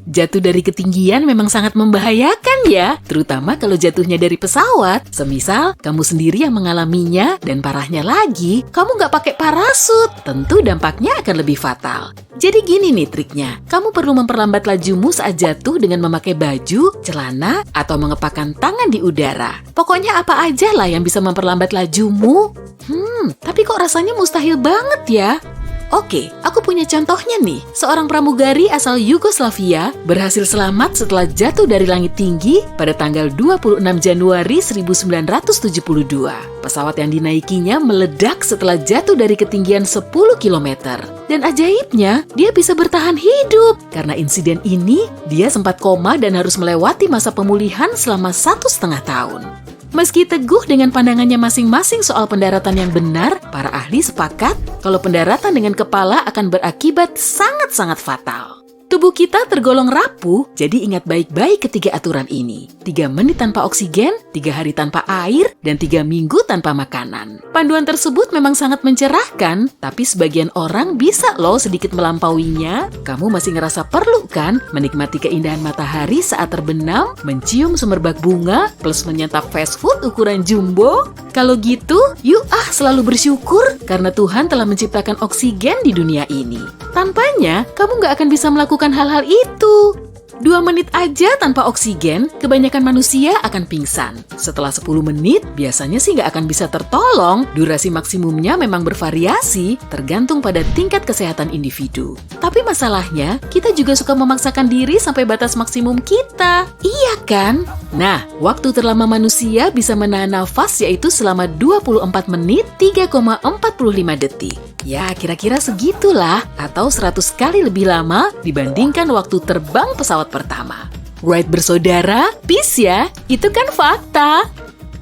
Jatuh dari ketinggian memang sangat membahayakan ya, terutama kalau jatuhnya dari pesawat. Semisal kamu sendiri yang mengalaminya dan parahnya lagi, kamu nggak pakai parasut. Tentu dampaknya akan lebih fatal. Jadi gini nih triknya, kamu perlu memperlambat lajumu saat jatuh dengan memakai baju, celana, atau mengepakkan tangan di udara. Pokoknya apa aja lah yang bisa memperlambat lajumu. Tapi kok rasanya mustahil banget ya? Oke, aku punya contohnya nih. Seorang pramugari asal Yugoslavia berhasil selamat setelah jatuh dari langit tinggi pada tanggal 26 Januari 1972. Pesawat yang dinaikinya meledak setelah jatuh dari ketinggian 10 km. Dan ajaibnya, dia bisa bertahan hidup. Karena insiden ini, dia sempat koma dan harus melewati masa pemulihan selama 1,5 tahun. Meski teguh dengan pandangannya masing-masing soal pendaratan yang benar, para ahli sepakat kalau pendaratan dengan kepala akan berakibat sangat-sangat fatal. Tubuh kita tergolong rapuh, jadi ingat baik-baik ketiga aturan ini. 3 menit tanpa oksigen, 3 hari tanpa air, dan 3 minggu tanpa makanan. Panduan tersebut memang sangat mencerahkan, tapi sebagian orang bisa loh sedikit melampauinya. Kamu masih ngerasa perlu kan menikmati keindahan matahari saat terbenam, mencium semerbak bunga, plus menyantap fast food ukuran jumbo? Kalau gitu, yuk selalu bersyukur karena Tuhan telah menciptakan oksigen di dunia ini. Tanpanya, kamu nggak akan bisa melakukan hal-hal itu. 2 menit aja tanpa oksigen, kebanyakan manusia akan pingsan. Setelah 10 menit, biasanya sih nggak akan bisa tertolong. Durasi maksimumnya memang bervariasi, tergantung pada tingkat kesehatan individu. Tapi masalahnya, kita juga suka memaksakan diri sampai batas maksimum kita. Iya kan? Nah, waktu terlama manusia bisa menahan nafas yaitu selama 24 menit 3,45 detik. Ya, kira-kira segitulah, atau 100 kali lebih lama dibandingkan waktu terbang pesawat pertama. Right bersaudara, peace ya, itu kan fakta.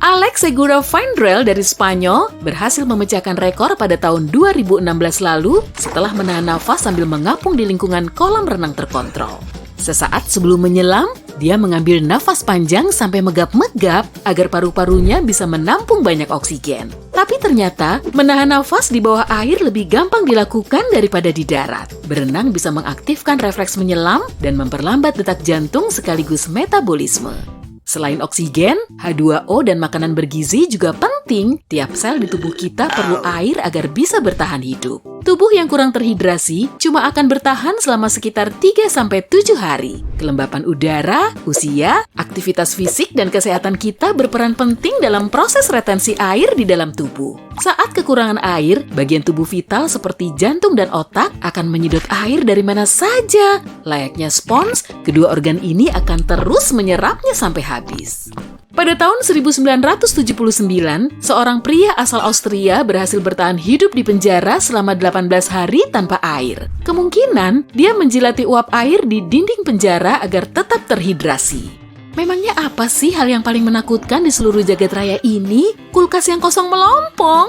Alex Segura Findrell dari Spanyol berhasil memecahkan rekor pada tahun 2016 lalu setelah menahan nafas sambil mengapung di lingkungan kolam renang terkontrol. Sesaat sebelum menyelam, dia mengambil nafas panjang sampai megap-megap agar paru-parunya bisa menampung banyak oksigen. Tapi ternyata, menahan nafas di bawah air lebih gampang dilakukan daripada di darat. Berenang bisa mengaktifkan refleks menyelam dan memperlambat detak jantung sekaligus metabolisme. Selain oksigen, H2O dan makanan bergizi juga penting. Tiap sel di tubuh kita perlu air agar bisa bertahan hidup. Tubuh yang kurang terhidrasi cuma akan bertahan selama sekitar 3-7 hari. Kelembapan udara, usia, aktivitas fisik, dan kesehatan kita berperan penting dalam proses retensi air di dalam tubuh. Saat kekurangan air, bagian tubuh vital seperti jantung dan otak akan menyedot air dari mana saja. Layaknya spons, kedua organ ini akan terus menyerapnya sampai habis. Pada tahun 1979, seorang pria asal Austria berhasil bertahan hidup di penjara selama 18 hari tanpa air. Kemungkinan dia menjilati uap air di dinding penjara agar tetap terhidrasi. Memangnya apa sih hal yang paling menakutkan di seluruh jagat raya ini? Kulkas yang kosong melompong.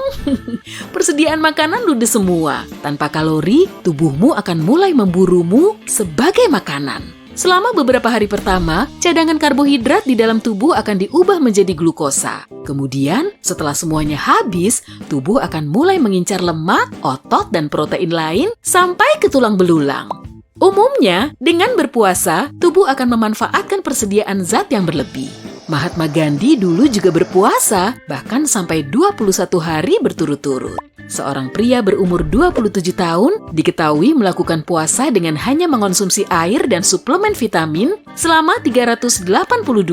Persediaan makanan ludes semua. Tanpa kalori, tubuhmu akan mulai memburumu sebagai makanan. Selama beberapa hari pertama, cadangan karbohidrat di dalam tubuh akan diubah menjadi glukosa. Kemudian, setelah semuanya habis, tubuh akan mulai mengincar lemak, otot, dan protein lain sampai ke tulang belulang. Umumnya, dengan berpuasa, tubuh akan memanfaatkan persediaan zat yang berlebih. Mahatma Gandhi dulu juga berpuasa, bahkan sampai 21 hari berturut-turut. Seorang pria berumur 27 tahun diketahui melakukan puasa dengan hanya mengonsumsi air dan suplemen vitamin selama 382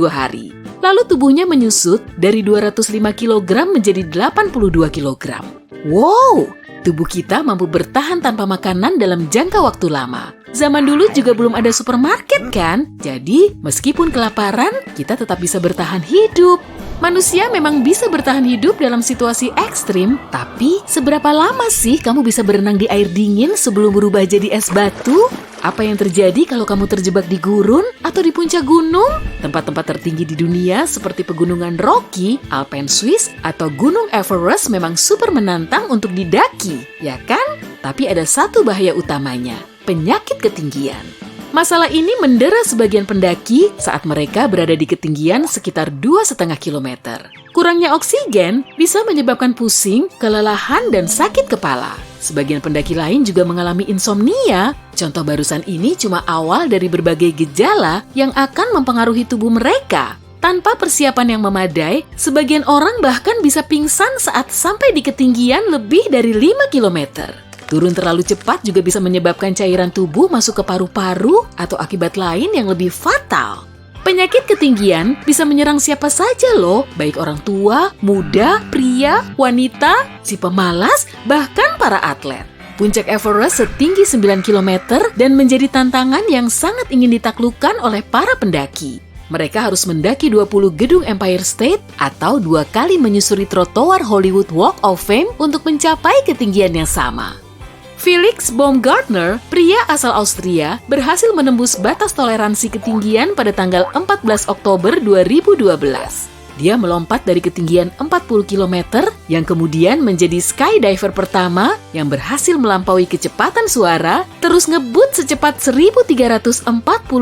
hari. Lalu tubuhnya menyusut dari 205 kg menjadi 82 kg. Wow! Tubuh kita mampu bertahan tanpa makanan dalam jangka waktu lama. Zaman dulu juga belum ada supermarket kan? Jadi, meskipun kelaparan, kita tetap bisa bertahan hidup. Manusia memang bisa bertahan hidup dalam situasi ekstrim, tapi seberapa lama sih kamu bisa berenang di air dingin sebelum berubah jadi es batu? Apa yang terjadi kalau kamu terjebak di gurun atau di puncak gunung? Tempat-tempat tertinggi di dunia seperti pegunungan Rocky, Alpen Swiss, atau Gunung Everest memang super menantang untuk didaki, ya kan? Tapi ada satu bahaya utamanya, penyakit ketinggian. Masalah ini mendera sebagian pendaki saat mereka berada di ketinggian sekitar 2,5 km. Kurangnya oksigen bisa menyebabkan pusing, kelelahan, dan sakit kepala. Sebagian pendaki lain juga mengalami insomnia. Contoh barusan ini cuma awal dari berbagai gejala yang akan mempengaruhi tubuh mereka. Tanpa persiapan yang memadai, sebagian orang bahkan bisa pingsan saat sampai di ketinggian lebih dari 5 km. Turun terlalu cepat juga bisa menyebabkan cairan tubuh masuk ke paru-paru atau akibat lain yang lebih fatal. Penyakit ketinggian bisa menyerang siapa saja loh, baik orang tua, muda, pria, wanita, si pemalas, bahkan para atlet. Puncak Everest setinggi 9 km dan menjadi tantangan yang sangat ingin ditaklukkan oleh para pendaki. Mereka harus mendaki 20 gedung Empire State atau 2 kali menyusuri trotoar Hollywood Walk of Fame untuk mencapai ketinggian yang sama. Felix Baumgartner, pria asal Austria, berhasil menembus batas toleransi ketinggian pada tanggal 14 Oktober 2012. Dia melompat dari ketinggian 40 km yang kemudian menjadi skydiver pertama yang berhasil melampaui kecepatan suara, terus ngebut secepat 1.340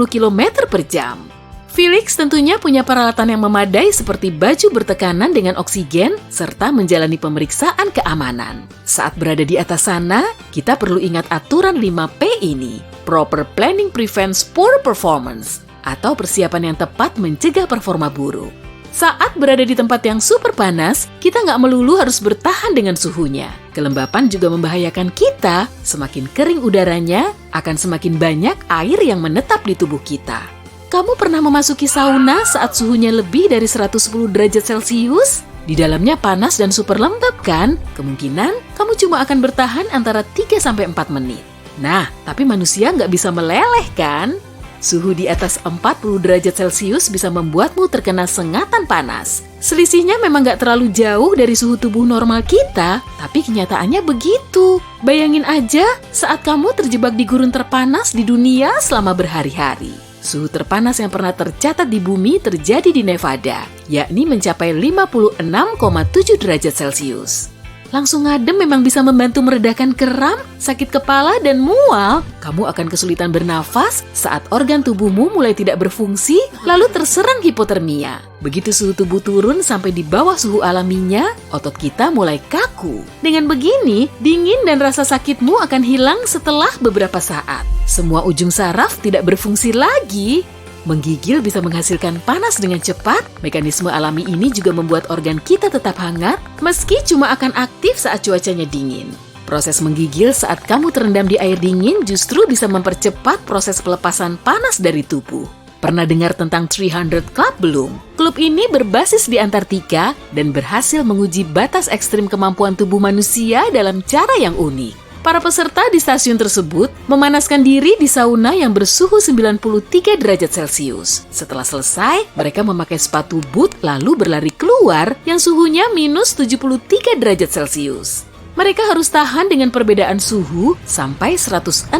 km per jam. Felix tentunya punya peralatan yang memadai seperti baju bertekanan dengan oksigen serta menjalani pemeriksaan keamanan. Saat berada di atas sana, kita perlu ingat aturan 5P ini. Proper planning prevents poor performance, atau persiapan yang tepat mencegah performa buruk. Saat berada di tempat yang super panas, kita nggak melulu harus bertahan dengan suhunya. Kelembapan juga membahayakan kita. Semakin kering udaranya, akan semakin banyak air yang menetap di tubuh kita. Kamu pernah memasuki sauna saat suhunya lebih dari 110 derajat Celcius? Di dalamnya panas dan super lembab kan? Kemungkinan kamu cuma akan bertahan antara 3-4 menit. Nah, tapi manusia nggak bisa meleleh kan? Suhu di atas 40 derajat Celcius bisa membuatmu terkena sengatan panas. Selisihnya memang nggak terlalu jauh dari suhu tubuh normal kita, tapi kenyataannya begitu. Bayangin aja saat kamu terjebak di gurun terpanas di dunia selama berhari-hari. Suhu terpanas yang pernah tercatat di bumi terjadi di Nevada, yakni mencapai 56,7 derajat Celcius. Langsung ngadem memang bisa membantu meredakan kram, sakit kepala, dan mual. Kamu akan kesulitan bernafas saat organ tubuhmu mulai tidak berfungsi, lalu terserang hipotermia. Begitu suhu tubuh turun sampai di bawah suhu alaminya, otot kita mulai kaku. Dengan begini, dingin dan rasa sakitmu akan hilang setelah beberapa saat. Semua ujung saraf tidak berfungsi lagi. Menggigil bisa menghasilkan panas dengan cepat. Mekanisme alami ini juga membuat organ kita tetap hangat, meski cuma akan aktif saat cuacanya dingin. Proses menggigil saat kamu terendam di air dingin justru bisa mempercepat proses pelepasan panas dari tubuh. Pernah dengar tentang 300 Club belum? Klub ini berbasis di Antartika dan berhasil menguji batas ekstrim kemampuan tubuh manusia dalam cara yang unik. Para peserta di stasiun tersebut memanaskan diri di sauna yang bersuhu 93 derajat Celcius. Setelah selesai, mereka memakai sepatu boot lalu berlari keluar yang suhunya minus 73 derajat Celcius. Mereka harus tahan dengan perbedaan suhu sampai 166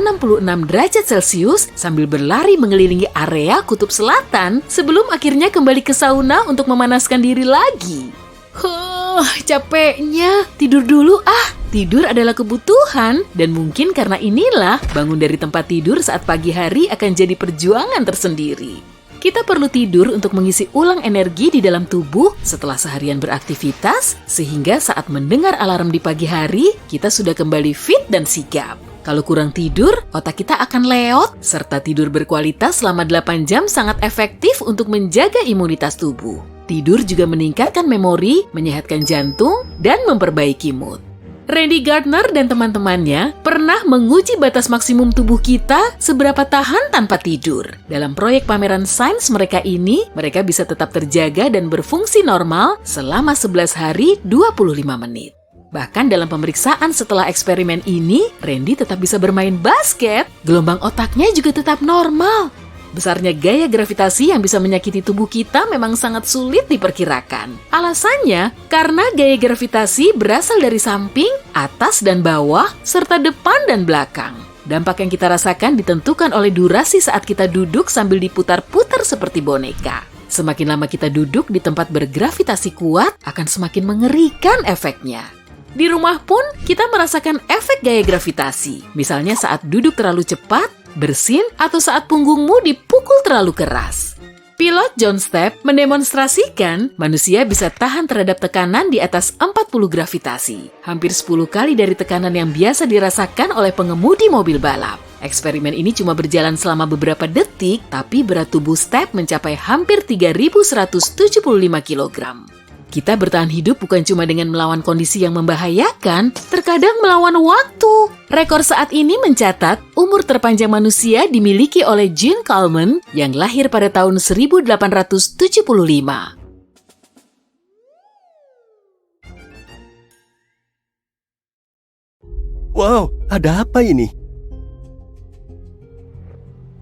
derajat Celcius sambil berlari mengelilingi area kutub selatan sebelum akhirnya kembali ke sauna untuk memanaskan diri lagi. Capeknya. Tidur dulu ah. Tidur adalah kebutuhan dan mungkin karena inilah bangun dari tempat tidur saat pagi hari akan jadi perjuangan tersendiri. Kita perlu tidur untuk mengisi ulang energi di dalam tubuh setelah seharian beraktivitas sehingga saat mendengar alarm di pagi hari, kita sudah kembali fit dan sigap. Kalau kurang tidur, otak kita akan leot, serta tidur berkualitas selama 8 jam sangat efektif untuk menjaga imunitas tubuh. Tidur juga meningkatkan memori, menyehatkan jantung, dan memperbaiki mood. Randy Gardner dan teman-temannya pernah menguji batas maksimum tubuh kita seberapa tahan tanpa tidur. Dalam proyek pameran sains mereka ini, mereka bisa tetap terjaga dan berfungsi normal selama 11 hari 25 menit. Bahkan dalam pemeriksaan setelah eksperimen ini, Randy tetap bisa bermain basket. Gelombang otaknya juga tetap normal. Besarnya gaya gravitasi yang bisa menyakiti tubuh kita memang sangat sulit diperkirakan. Alasannya, karena gaya gravitasi berasal dari samping, atas dan bawah, serta depan dan belakang. Dampak yang kita rasakan ditentukan oleh durasi saat kita duduk sambil diputar-putar seperti boneka. Semakin lama kita duduk di tempat bergravitasi kuat, akan semakin mengerikan efeknya. Di rumah pun, kita merasakan efek gaya gravitasi. Misalnya saat duduk terlalu cepat, bersin, atau saat punggungmu dipukul terlalu keras. Pilot John Stepp mendemonstrasikan manusia bisa tahan terhadap tekanan di atas 40 gravitasi, hampir 10 kali dari tekanan yang biasa dirasakan oleh pengemudi mobil balap. Eksperimen ini cuma berjalan selama beberapa detik, tapi berat tubuh Stepp mencapai hampir 3.175 kg. Kita bertahan hidup bukan cuma dengan melawan kondisi yang membahayakan, terkadang melawan waktu. Rekor saat ini mencatat umur terpanjang manusia dimiliki oleh Gene Coleman yang lahir pada tahun 1875. Wow, ada apa ini?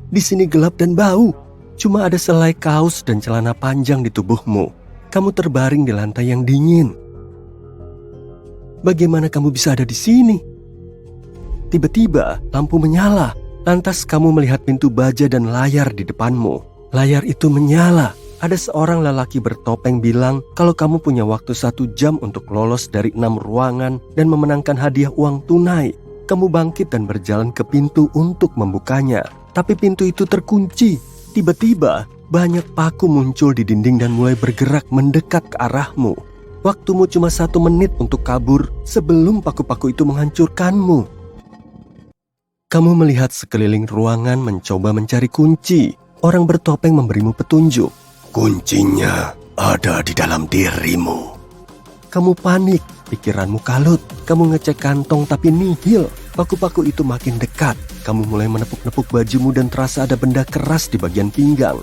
Di sini gelap dan bau. Cuma ada selai kaos dan celana panjang di tubuhmu. Kamu terbaring di lantai yang dingin. Bagaimana kamu bisa ada di sini? Tiba-tiba lampu menyala. Lantas kamu melihat pintu baja dan layar di depanmu. Layar itu menyala. Ada seorang lelaki bertopeng bilang kalau kamu punya waktu 1 jam untuk lolos dari 6 ruangan dan memenangkan hadiah uang tunai. Kamu bangkit dan berjalan ke pintu untuk membukanya. Tapi pintu itu terkunci. Tiba-tiba banyak paku muncul di dinding dan mulai bergerak mendekat ke arahmu. Waktumu cuma 1 menit untuk kabur sebelum paku-paku itu menghancurkanmu. Kamu melihat sekeliling ruangan mencoba mencari kunci. Orang bertopeng memberimu petunjuk. Kuncinya ada di dalam dirimu. Kamu panik, pikiranmu kalut. Kamu ngecek kantong tapi nihil. Paku-paku itu makin dekat. Kamu mulai menepuk-nepuk bajumu dan terasa ada benda keras di bagian pinggang.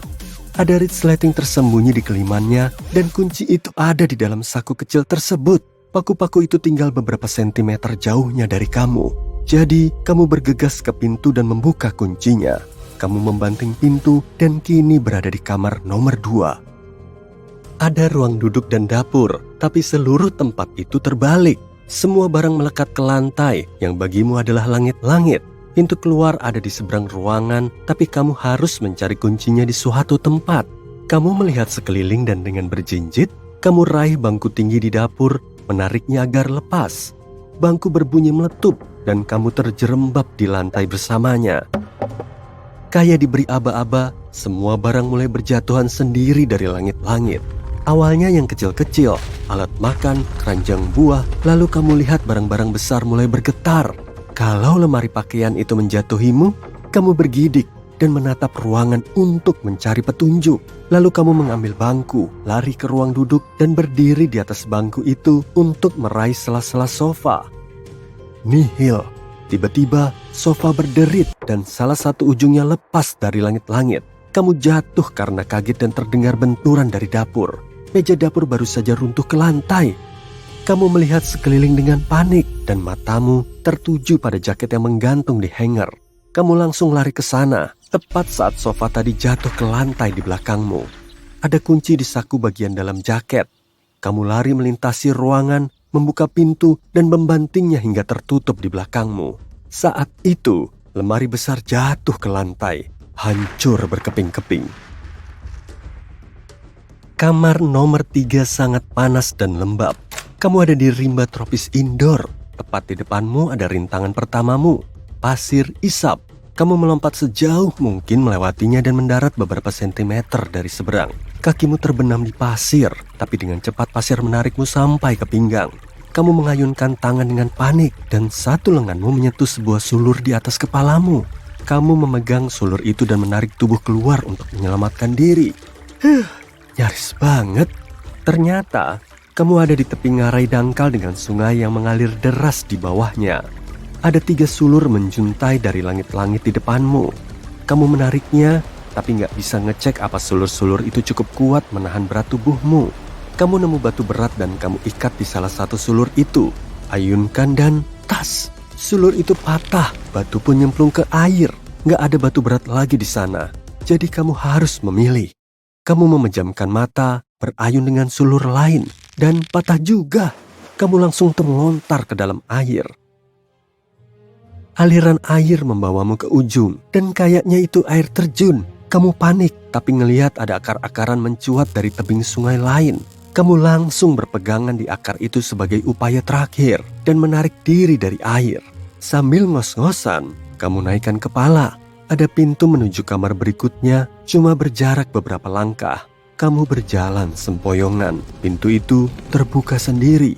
Ada resleting tersembunyi di kelimannya dan kunci itu ada di dalam saku kecil tersebut. Paku-paku itu tinggal beberapa sentimeter jauhnya dari kamu. Jadi, kamu bergegas ke pintu dan membuka kuncinya. Kamu membanting pintu dan kini berada di kamar nomor 2. Ada ruang duduk dan dapur, tapi seluruh tempat itu terbalik. Semua barang melekat ke lantai yang bagimu adalah langit-langit. Pintu keluar ada di seberang ruangan, tapi kamu harus mencari kuncinya di suatu tempat. Kamu melihat sekeliling dan dengan berjinjit, kamu raih bangku tinggi di dapur, menariknya agar lepas. Bangku berbunyi meletup dan kamu terjerembab di lantai bersamanya. Kayak diberi aba-aba, semua barang mulai berjatuhan sendiri dari langit-langit. Awalnya yang kecil-kecil, alat makan, keranjang buah, lalu kamu lihat barang-barang besar mulai bergetar. Kalau lemari pakaian itu menjatuhimu, kamu bergidik dan menatap ruangan untuk mencari petunjuk. Lalu kamu mengambil bangku, lari ke ruang duduk dan berdiri di atas bangku itu untuk meraih sela-sela sofa. Nihil. Tiba-tiba sofa berderit dan salah satu ujungnya lepas dari langit-langit. Kamu jatuh karena kaget dan terdengar benturan dari dapur. Meja dapur baru saja runtuh ke lantai. Kamu melihat sekeliling dengan panik dan matamu tertuju pada jaket yang menggantung di hanger. Kamu langsung lari ke sana, tepat saat sofa tadi jatuh ke lantai di belakangmu. Ada kunci di saku bagian dalam jaket. Kamu lari melintasi ruangan, membuka pintu dan membantingnya hingga tertutup di belakangmu. Saat itu, lemari besar jatuh ke lantai, hancur berkeping-keping. Kamar nomor 3 sangat panas dan lembab. Kamu ada di rimba tropis indoor. Tepat di depanmu ada rintangan pertamamu, pasir isap. Kamu melompat sejauh mungkin melewatinya dan mendarat beberapa sentimeter dari seberang. Kakimu terbenam di pasir, tapi dengan cepat pasir menarikmu sampai ke pinggang. Kamu mengayunkan tangan dengan panik dan satu lenganmu menyentuh sebuah sulur di atas kepalamu. Kamu memegang sulur itu dan menarik tubuh keluar untuk menyelamatkan diri. Nyaris banget. Ternyata kamu ada di tepi ngarai dangkal dengan sungai yang mengalir deras di bawahnya. Ada 3 sulur menjuntai dari langit-langit di depanmu. Kamu menariknya, tapi nggak bisa ngecek apa sulur-sulur itu cukup kuat menahan berat tubuhmu. Kamu nemu batu berat dan kamu ikat di salah satu sulur itu. Ayunkan dan tas. Sulur itu patah, batu pun nyemplung ke air. Nggak ada batu berat lagi di sana. Jadi kamu harus memilih. Kamu memejamkan mata, berayun dengan sulur lain, dan patah juga. Kamu langsung terlontar ke dalam air. Aliran air membawamu ke ujung, dan kayaknya itu air terjun. Kamu panik, tapi ngelihat ada akar-akaran mencuat dari tebing sungai lain. Kamu langsung berpegangan di akar itu sebagai upaya terakhir, dan menarik diri dari air. Sambil ngos-ngosan, kamu naikkan kepala. Ada pintu menuju kamar berikutnya, cuma berjarak beberapa langkah. Kamu berjalan sempoyongan, pintu itu terbuka sendiri.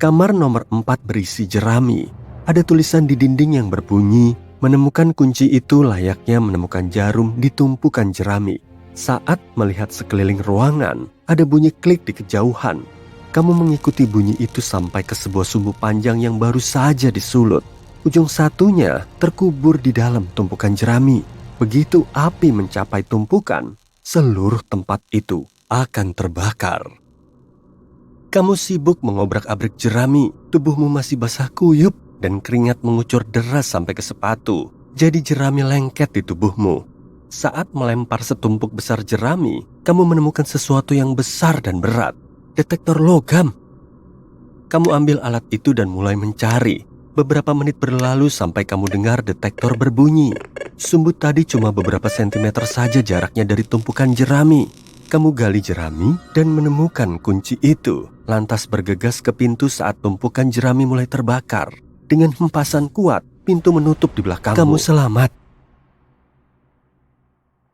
Kamar nomor 4 berisi jerami. Ada tulisan di dinding yang berbunyi, menemukan kunci itu layaknya menemukan jarum di tumpukan jerami. Saat melihat sekeliling ruangan, ada bunyi klik di kejauhan. Kamu mengikuti bunyi itu sampai ke sebuah sumbu panjang yang baru saja disulut. Ujung satunya terkubur di dalam tumpukan jerami. Begitu api mencapai tumpukan, seluruh tempat itu akan terbakar. Kamu sibuk mengobrak-abrik jerami, tubuhmu masih basah kuyup dan keringat mengucur deras sampai ke sepatu. Jadi jerami lengket di tubuhmu. Saat melempar setumpuk besar jerami, kamu menemukan sesuatu yang besar dan berat. Detektor logam. Kamu ambil alat itu dan mulai mencari. Beberapa menit berlalu sampai kamu dengar detektor berbunyi. Sumbu tadi cuma beberapa sentimeter saja jaraknya dari tumpukan jerami. Kamu gali jerami dan menemukan kunci itu. Lantas bergegas ke pintu saat tumpukan jerami mulai terbakar. Dengan hempasan kuat, pintu menutup di belakangmu. Kamu selamat.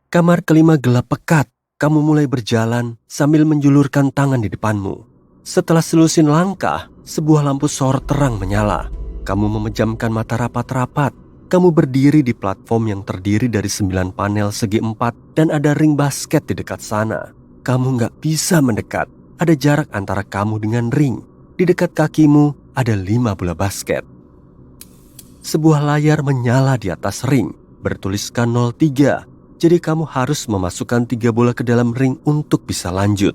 Kamar kelima gelap pekat. Kamu mulai berjalan sambil menjulurkan tangan di depanmu. Setelah selusin langkah, sebuah lampu sorot terang menyala. Kamu memejamkan mata rapat-rapat. Kamu berdiri di platform yang terdiri dari 9 panel segi 4 dan ada ring basket di dekat sana. Kamu nggak bisa mendekat. Ada jarak antara kamu dengan ring. Di dekat kakimu ada 5 bola basket. Sebuah layar menyala di atas ring, bertuliskan 03. Jadi kamu harus memasukkan 3 bola ke dalam ring untuk bisa lanjut.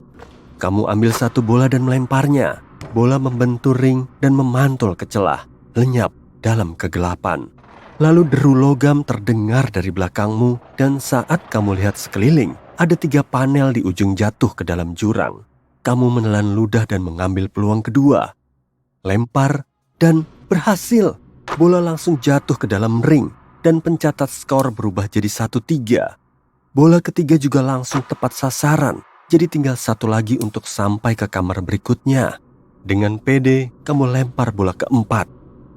Kamu ambil 1 bola dan melemparnya. Bola membentur ring dan memantul ke celah, lenyap dalam kegelapan. Lalu deru logam terdengar dari belakangmu dan saat kamu lihat sekeliling, ada 3 panel di ujung jatuh ke dalam jurang. Kamu menelan ludah dan mengambil peluang kedua. Lempar dan berhasil. Bola langsung jatuh ke dalam ring dan pencatat skor berubah jadi 1-3. Bola ketiga juga langsung tepat sasaran, jadi tinggal 1 lagi untuk sampai ke kamar berikutnya. Dengan pede, kamu lempar bola keempat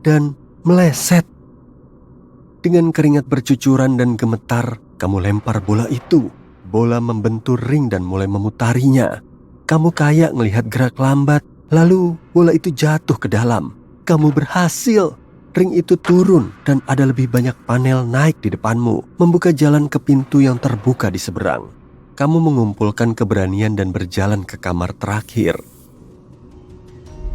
dan meleset. Dengan keringat bercucuran dan gemetar, kamu lempar bola itu. Bola membentur ring dan mulai memutarinya. Kamu kayak ngelihat gerak lambat, lalu bola itu jatuh ke dalam. Kamu berhasil. Ring itu turun dan ada lebih banyak panel naik di depanmu, membuka jalan ke pintu yang terbuka di seberang. Kamu mengumpulkan keberanian dan berjalan ke kamar terakhir.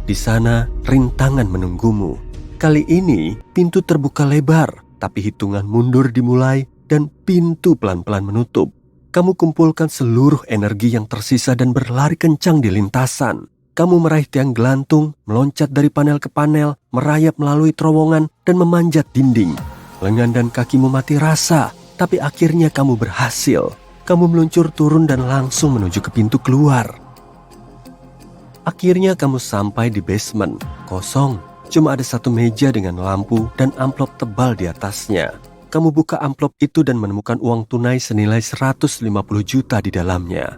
Di sana, rintangan menunggumu. Kali ini, pintu terbuka lebar, tapi hitungan mundur dimulai dan pintu pelan-pelan menutup. Kamu kumpulkan seluruh energi yang tersisa dan berlari kencang di lintasan. Kamu meraih tiang gelantung, meloncat dari panel ke panel, merayap melalui terowongan, dan memanjat dinding. Lengan dan kakimu mati rasa, tapi akhirnya kamu berhasil. Kamu meluncur turun dan langsung menuju ke pintu keluar. Akhirnya kamu sampai di basement, kosong. Cuma ada 1 meja dengan lampu dan amplop tebal di atasnya. Kamu buka amplop itu dan menemukan uang tunai senilai 150 juta di dalamnya.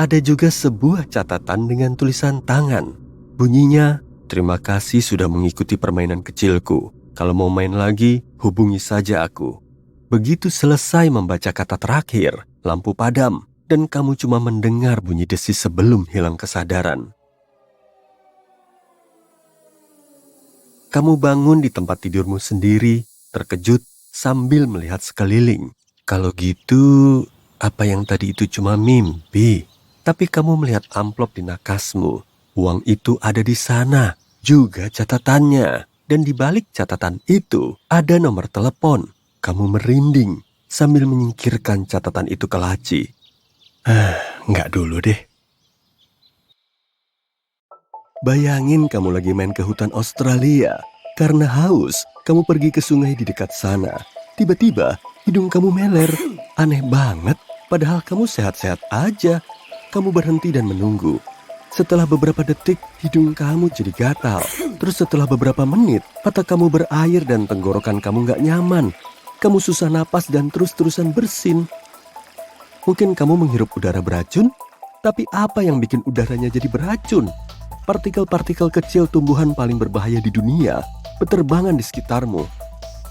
Ada juga sebuah catatan dengan tulisan tangan. Bunyinya, "Terima kasih sudah mengikuti permainan kecilku. Kalau mau main lagi, hubungi saja aku." Begitu selesai membaca kata terakhir, lampu padam dan kamu cuma mendengar bunyi desis sebelum hilang kesadaran. Kamu bangun di tempat tidurmu sendiri, terkejut sambil melihat sekeliling. Kalau gitu, apa yang tadi itu cuma mimpi? Tapi kamu melihat amplop di nakasmu. Uang itu ada di sana, juga catatannya. Dan di balik catatan itu, ada nomor telepon. Kamu merinding sambil menyingkirkan catatan itu ke laci. Nggak dulu deh. Bayangin kamu lagi main ke hutan Australia. Karena haus, kamu pergi ke sungai di dekat sana. Tiba-tiba, hidung kamu meler. Aneh banget, padahal kamu sehat-sehat aja. Kamu berhenti dan menunggu. Setelah beberapa detik, hidung kamu jadi gatal. Terus setelah beberapa menit, mata kamu berair dan tenggorokan kamu nggak nyaman. Kamu susah napas dan terus-terusan bersin. Mungkin kamu menghirup udara beracun? Tapi apa yang bikin udaranya jadi beracun? Partikel-partikel kecil tumbuhan paling berbahaya di dunia berterbangan di sekitarmu.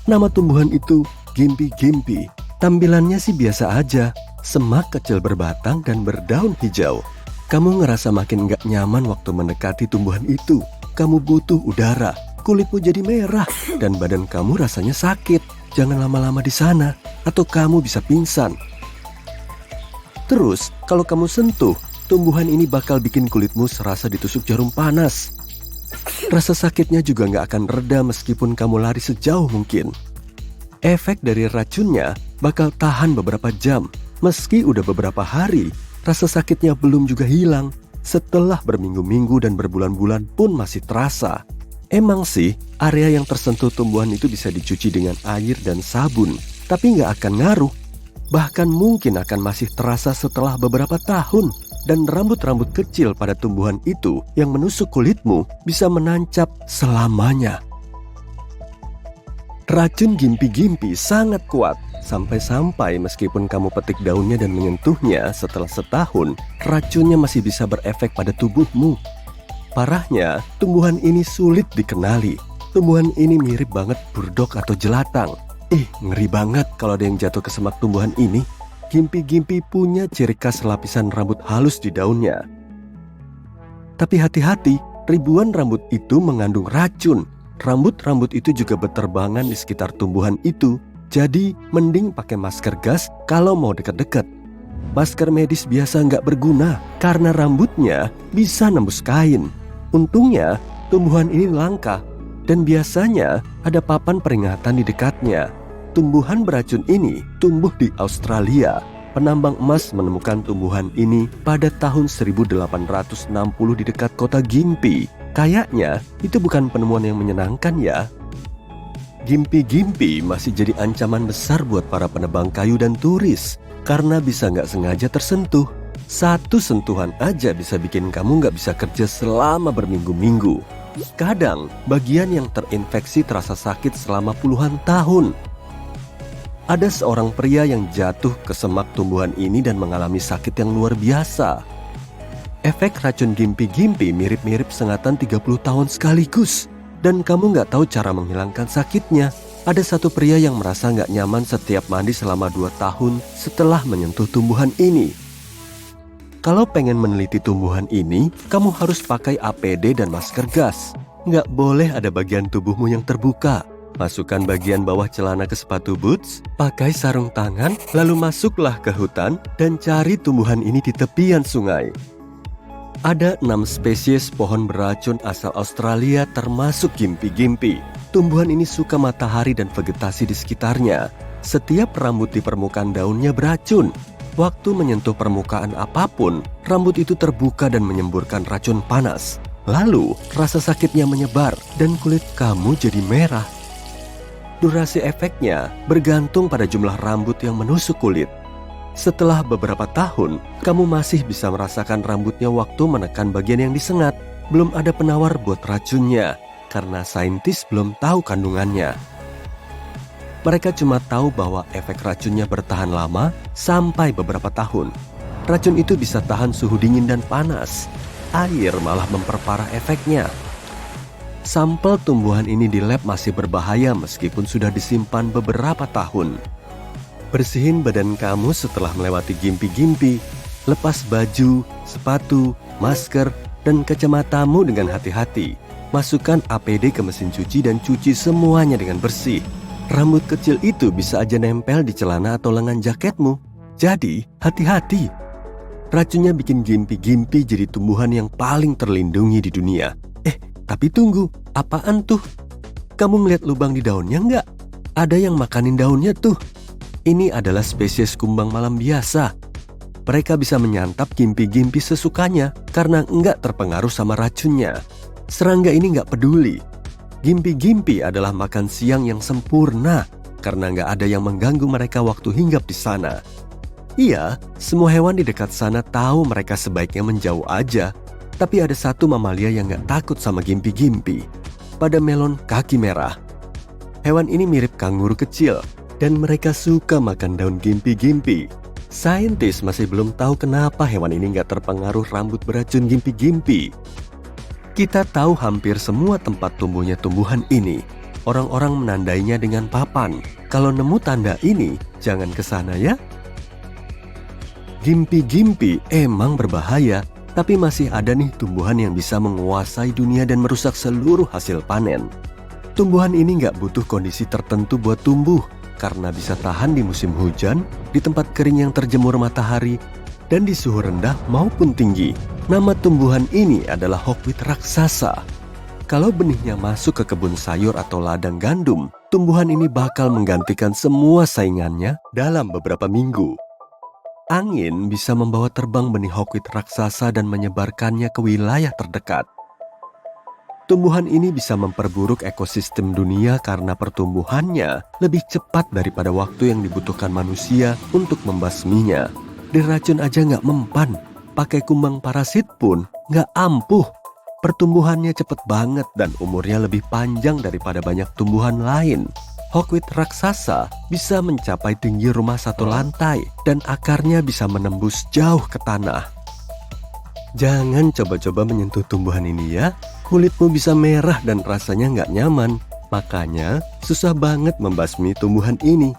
Nama tumbuhan itu Gimpi-gimpi. Tampilannya sih biasa aja, semak kecil berbatang dan berdaun hijau. Kamu ngerasa makin gak nyaman waktu mendekati tumbuhan itu. Kamu butuh udara, kulitmu jadi merah, dan badan kamu rasanya sakit. Jangan lama-lama di sana, atau kamu bisa pingsan. Terus, kalau kamu sentuh, tumbuhan ini bakal bikin kulitmu serasa ditusuk jarum panas. Rasa sakitnya juga nggak akan reda meskipun kamu lari sejauh mungkin. Efek dari racunnya bakal tahan beberapa jam. Meski udah beberapa hari, rasa sakitnya belum juga hilang. Setelah berminggu-minggu dan berbulan-bulan pun masih terasa. Emang sih, area yang tersentuh tumbuhan itu bisa dicuci dengan air dan sabun, tapi nggak akan ngaruh. Bahkan mungkin akan masih terasa setelah beberapa tahun. Dan rambut-rambut kecil pada tumbuhan itu yang menusuk kulitmu bisa menancap selamanya. Racun gimpi-gimpi sangat kuat. Sampai-sampai meskipun kamu petik daunnya dan menyentuhnya setelah setahun, racunnya masih bisa berefek pada tubuhmu. Parahnya, tumbuhan ini sulit dikenali. Tumbuhan ini mirip banget burdok atau jelatang. Ngeri banget kalau ada yang jatuh ke semak tumbuhan ini. Gimpi-gimpi punya ciri khas lapisan rambut halus di daunnya. Tapi hati-hati, ribuan rambut itu mengandung racun. Rambut-rambut itu juga berterbangan di sekitar tumbuhan itu. Jadi, mending pakai masker gas kalau mau dekat-dekat. Masker medis biasa nggak berguna karena rambutnya bisa nembus kain. Untungnya, tumbuhan ini langka dan biasanya ada papan peringatan di dekatnya. Tumbuhan beracun ini tumbuh di Australia. Penambang emas menemukan tumbuhan ini pada tahun 1860 di dekat kota Gympie. Kayaknya itu bukan penemuan yang menyenangkan ya. Gimpi-gimpi masih jadi ancaman besar buat para penebang kayu dan turis karena bisa nggak sengaja tersentuh. Satu sentuhan aja bisa bikin kamu nggak bisa kerja selama berminggu-minggu. Kadang bagian yang terinfeksi terasa sakit selama puluhan tahun. Ada seorang pria yang jatuh ke semak tumbuhan ini dan mengalami sakit yang luar biasa. Efek racun gimpi-gimpi mirip-mirip sengatan 30 tahun sekaligus. Dan kamu nggak tahu cara menghilangkan sakitnya. Ada satu pria yang merasa nggak nyaman setiap mandi selama 2 tahun setelah menyentuh tumbuhan ini. Kalau pengen meneliti tumbuhan ini, kamu harus pakai APD dan masker gas. Nggak boleh ada bagian tubuhmu yang terbuka. Masukkan bagian bawah celana ke sepatu boots, pakai sarung tangan, lalu masuklah ke hutan dan cari tumbuhan ini di tepian sungai. Ada 6 spesies pohon beracun asal Australia termasuk gimpi-gimpi. Tumbuhan ini suka matahari dan vegetasi di sekitarnya. Setiap rambut di permukaan daunnya beracun. Waktu menyentuh permukaan apapun, rambut itu terbuka dan menyemburkan racun panas. Lalu, rasa sakitnya menyebar dan kulit kamu jadi merah. Durasi efeknya bergantung pada jumlah rambut yang menusuk kulit. Setelah beberapa tahun, kamu masih bisa merasakan rambutnya waktu menekan bagian yang disengat. Belum ada penawar buat racunnya, karena saintis belum tahu kandungannya. Mereka cuma tahu bahwa efek racunnya bertahan lama sampai beberapa tahun. Racun itu bisa tahan suhu dingin dan panas. Air malah memperparah efeknya. Sampel tumbuhan ini di lab masih berbahaya meskipun sudah disimpan beberapa tahun. Bersihin badan kamu setelah melewati gimpi-gimpi. Lepas baju, sepatu, masker, dan kacamatamu dengan hati-hati. Masukkan APD ke mesin cuci dan cuci semuanya dengan bersih. Rambut kecil itu bisa aja nempel di celana atau lengan jaketmu. Jadi, hati-hati. Racunnya bikin gimpi-gimpi jadi tumbuhan yang paling terlindungi di dunia. Tapi tunggu, apaan tuh? Kamu ngeliat lubang di daunnya nggak? Ada yang makanin daunnya tuh. Ini adalah spesies kumbang malam biasa. Mereka bisa menyantap gimpi-gimpi sesukanya karena nggak terpengaruh sama racunnya. Serangga ini nggak peduli. Gimpi-gimpi adalah makan siang yang sempurna karena nggak ada yang mengganggu mereka waktu hinggap di sana. Iya, semua hewan di dekat sana tahu mereka sebaiknya menjauh aja. Tapi ada satu mamalia yang gak takut sama gimpi-gimpi. Pada melon kaki merah. Hewan ini mirip kanguru kecil. Dan mereka suka makan daun gimpi-gimpi. Saintis masih belum tahu kenapa hewan ini gak terpengaruh rambut beracun gimpi-gimpi. Kita tahu hampir semua tempat tumbuhnya tumbuhan ini. Orang-orang menandainya dengan papan. Kalau nemu tanda ini, jangan ke sana ya. Gimpi-gimpi emang berbahaya, tapi masih ada nih tumbuhan yang bisa menguasai dunia dan merusak seluruh hasil panen. Tumbuhan ini nggak butuh kondisi tertentu buat tumbuh, karena bisa tahan di musim hujan, di tempat kering yang terjemur matahari, dan di suhu rendah maupun tinggi. Nama tumbuhan ini adalah hawkweed raksasa. Kalau benihnya masuk ke kebun sayur atau ladang gandum, tumbuhan ini bakal menggantikan semua saingannya dalam beberapa minggu. Angin bisa membawa terbang benih hawkweed raksasa dan menyebarkannya ke wilayah terdekat. Tumbuhan ini bisa memperburuk ekosistem dunia karena pertumbuhannya lebih cepat daripada waktu yang dibutuhkan manusia untuk membasminya. Diracun aja nggak mempan, pakai kumbang parasit pun nggak ampuh. Pertumbuhannya cepat banget dan umurnya lebih panjang daripada banyak tumbuhan lain. Hawkweed raksasa bisa mencapai tinggi rumah 1 lantai dan akarnya bisa menembus jauh ke tanah. Jangan coba-coba menyentuh tumbuhan ini ya. Kulitmu bisa merah dan rasanya nggak nyaman. Makanya susah banget membasmi tumbuhan ini.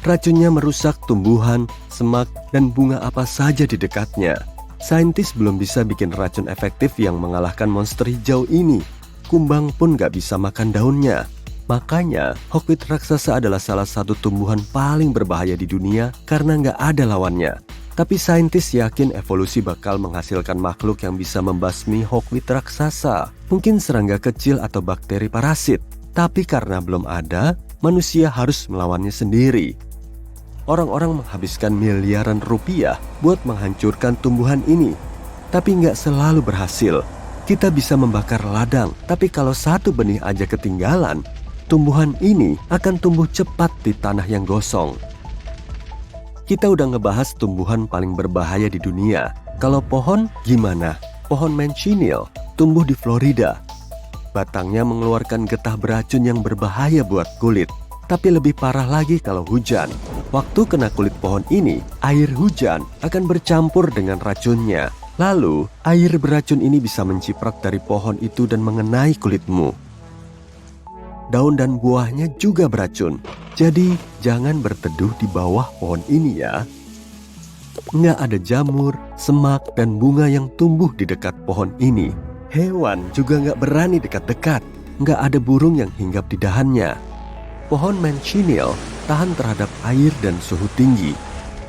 Racunnya merusak tumbuhan, semak, dan bunga apa saja di dekatnya. Saintis belum bisa bikin racun efektif yang mengalahkan monster hijau ini. Kumbang pun gak bisa makan daunnya. Makanya, hawkweed raksasa adalah salah satu tumbuhan paling berbahaya di dunia karena gak ada lawannya. Tapi saintis yakin evolusi bakal menghasilkan makhluk yang bisa membasmi hawkweed raksasa. Mungkin serangga kecil atau bakteri parasit. Tapi karena belum ada, manusia harus melawannya sendiri. Orang-orang menghabiskan miliaran rupiah buat menghancurkan tumbuhan ini. Tapi nggak selalu berhasil. Kita bisa membakar ladang, tapi kalau satu benih aja ketinggalan, tumbuhan ini akan tumbuh cepat di tanah yang gosong. Kita udah ngebahas tumbuhan paling berbahaya di dunia. Kalau pohon, gimana? Pohon manchineel tumbuh di Florida. Batangnya mengeluarkan getah beracun yang berbahaya buat kulit. Tapi lebih parah lagi kalau hujan. Waktu kena kulit pohon ini, air hujan akan bercampur dengan racunnya. Lalu, air beracun ini bisa menciprat dari pohon itu dan mengenai kulitmu. Daun dan buahnya juga beracun. Jadi, jangan berteduh di bawah pohon ini ya. Nggak ada jamur, semak, dan bunga yang tumbuh di dekat pohon ini. Hewan juga nggak berani dekat-dekat. Nggak ada burung yang hinggap di dahannya. Pohon manchineel tahan terhadap air dan suhu tinggi.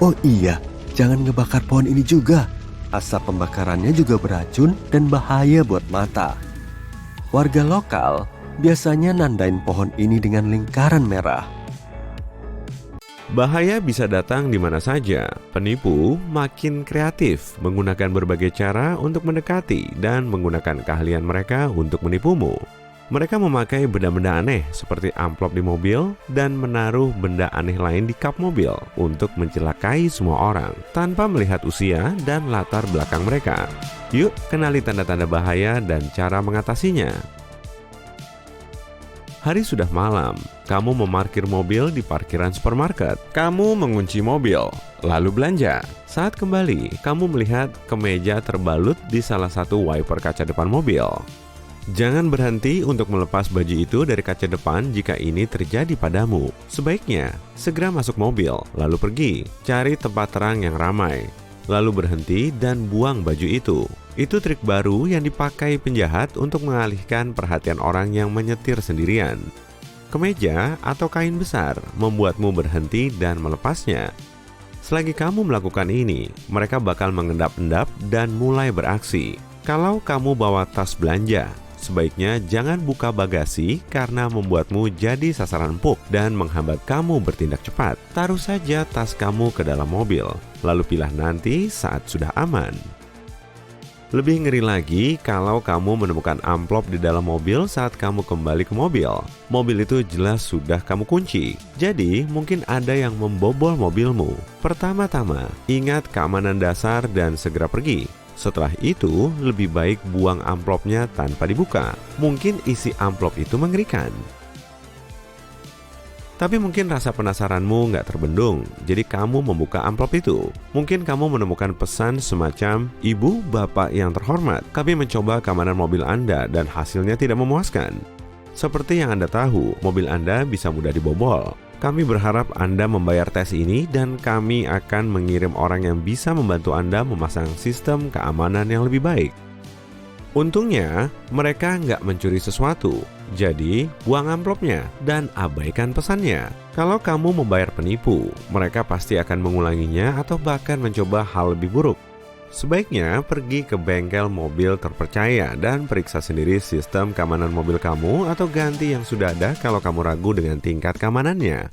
Oh iya, jangan ngebakar pohon ini juga. Asap pembakarannya juga beracun dan bahaya buat mata. Warga lokal biasanya nandain pohon ini dengan lingkaran merah. Bahaya bisa datang di mana saja. Penipu makin kreatif, menggunakan berbagai cara untuk mendekati dan menggunakan keahlian mereka untuk menipumu. Mereka memakai benda-benda aneh seperti amplop di mobil dan menaruh benda aneh lain di kap mobil untuk mencelakai semua orang tanpa melihat usia dan latar belakang mereka. Yuk, kenali tanda-tanda bahaya dan cara mengatasinya. Hari sudah malam, kamu memarkir mobil di parkiran supermarket. Kamu mengunci mobil, lalu belanja. Saat kembali, kamu melihat kemeja terbalut di salah satu wiper kaca depan mobil. Jangan berhenti untuk melepas baju itu dari kaca depan jika ini terjadi padamu. Sebaiknya, segera masuk mobil, lalu pergi, cari tempat terang yang ramai, lalu berhenti dan buang baju itu. Itu trik baru yang dipakai penjahat untuk mengalihkan perhatian orang yang menyetir sendirian. Kemeja atau kain besar membuatmu berhenti dan melepasnya. Selagi kamu melakukan ini, mereka bakal mengendap-endap dan mulai beraksi. Kalau kamu bawa tas belanja, sebaiknya jangan buka bagasi karena membuatmu jadi sasaran empuk dan menghambat kamu bertindak cepat. Taruh saja tas kamu ke dalam mobil, lalu pilah nanti saat sudah aman. Lebih ngeri lagi kalau kamu menemukan amplop di dalam mobil saat kamu kembali ke mobil. Mobil itu jelas sudah kamu kunci, jadi mungkin ada yang membobol mobilmu. Pertama-tama, ingat keamanan dasar dan segera pergi. Setelah itu, lebih baik buang amplopnya tanpa dibuka. Mungkin isi amplop itu mengerikan. Tapi mungkin rasa penasaranmu nggak terbendung, jadi kamu membuka amplop itu. Mungkin kamu menemukan pesan semacam, "Ibu, Bapak yang terhormat, kami mencoba keamanan mobil Anda dan hasilnya tidak memuaskan." Seperti yang Anda tahu, mobil Anda bisa mudah dibobol. Kami berharap Anda membayar tes ini dan kami akan mengirim orang yang bisa membantu Anda memasang sistem keamanan yang lebih baik. Untungnya, mereka nggak mencuri sesuatu. Jadi, buang amplopnya dan abaikan pesannya. Kalau kamu membayar penipu, mereka pasti akan mengulanginya atau bahkan mencoba hal lebih buruk. Sebaiknya pergi ke bengkel mobil terpercaya dan periksa sendiri sistem keamanan mobil kamu atau ganti yang sudah ada kalau kamu ragu dengan tingkat keamanannya.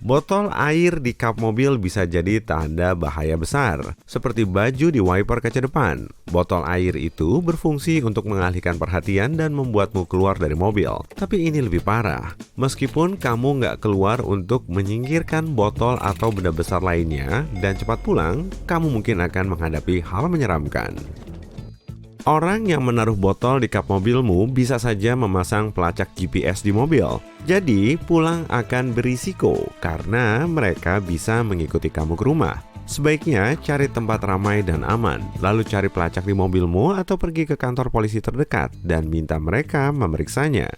Botol air di kap mobil bisa jadi tanda bahaya besar, seperti baju di wiper kaca depan. Botol air itu berfungsi untuk mengalihkan perhatian dan membuatmu keluar dari mobil. Tapi ini lebih parah. Meskipun kamu nggak keluar untuk menyingkirkan botol atau benda besar lainnya dan cepat pulang, kamu mungkin akan menghadapi hal menyeramkan. Orang yang menaruh botol di kap mobilmu bisa saja memasang pelacak GPS di mobil. Jadi, pulang akan berisiko karena mereka bisa mengikuti kamu ke rumah. Sebaiknya cari tempat ramai dan aman, lalu cari pelacak di mobilmu atau pergi ke kantor polisi terdekat dan minta mereka memeriksanya.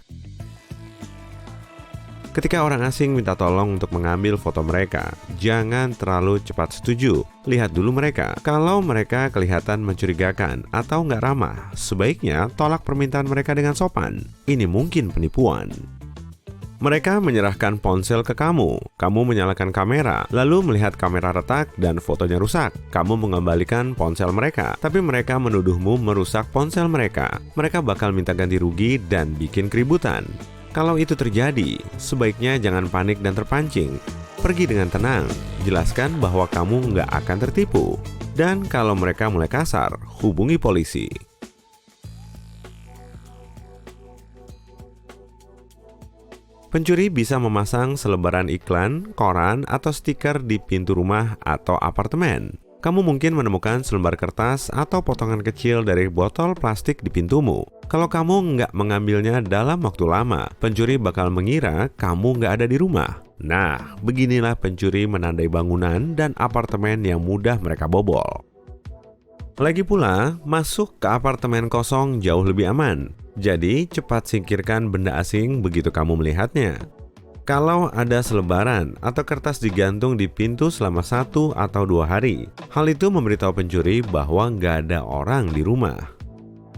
Ketika orang asing minta tolong untuk mengambil foto mereka, jangan terlalu cepat setuju. Lihat dulu mereka. Kalau mereka kelihatan mencurigakan atau nggak ramah, sebaiknya tolak permintaan mereka dengan sopan. Ini mungkin penipuan. Mereka menyerahkan ponsel ke kamu. Kamu menyalakan kamera, lalu melihat kamera retak dan fotonya rusak. Kamu mengembalikan ponsel mereka, tapi mereka menuduhmu merusak ponsel mereka. Mereka bakal minta ganti rugi dan bikin keributan. Kalau itu terjadi, sebaiknya jangan panik dan terpancing. Pergi dengan tenang, jelaskan bahwa kamu nggak akan tertipu. Dan kalau mereka mulai kasar, hubungi polisi. Pencuri bisa memasang selebaran iklan, koran, atau stiker di pintu rumah atau apartemen. Kamu mungkin menemukan selembar kertas atau potongan kecil dari botol plastik di pintumu. Kalau kamu nggak mengambilnya dalam waktu lama, pencuri bakal mengira kamu nggak ada di rumah. Nah, beginilah pencuri menandai bangunan dan apartemen yang mudah mereka bobol. Lagi pula, masuk ke apartemen kosong jauh lebih aman. Jadi, cepat singkirkan benda asing begitu kamu melihatnya. Kalau ada selebaran atau kertas digantung di pintu selama 1 atau 2 hari, hal itu memberitahu pencuri bahwa nggak ada orang di rumah.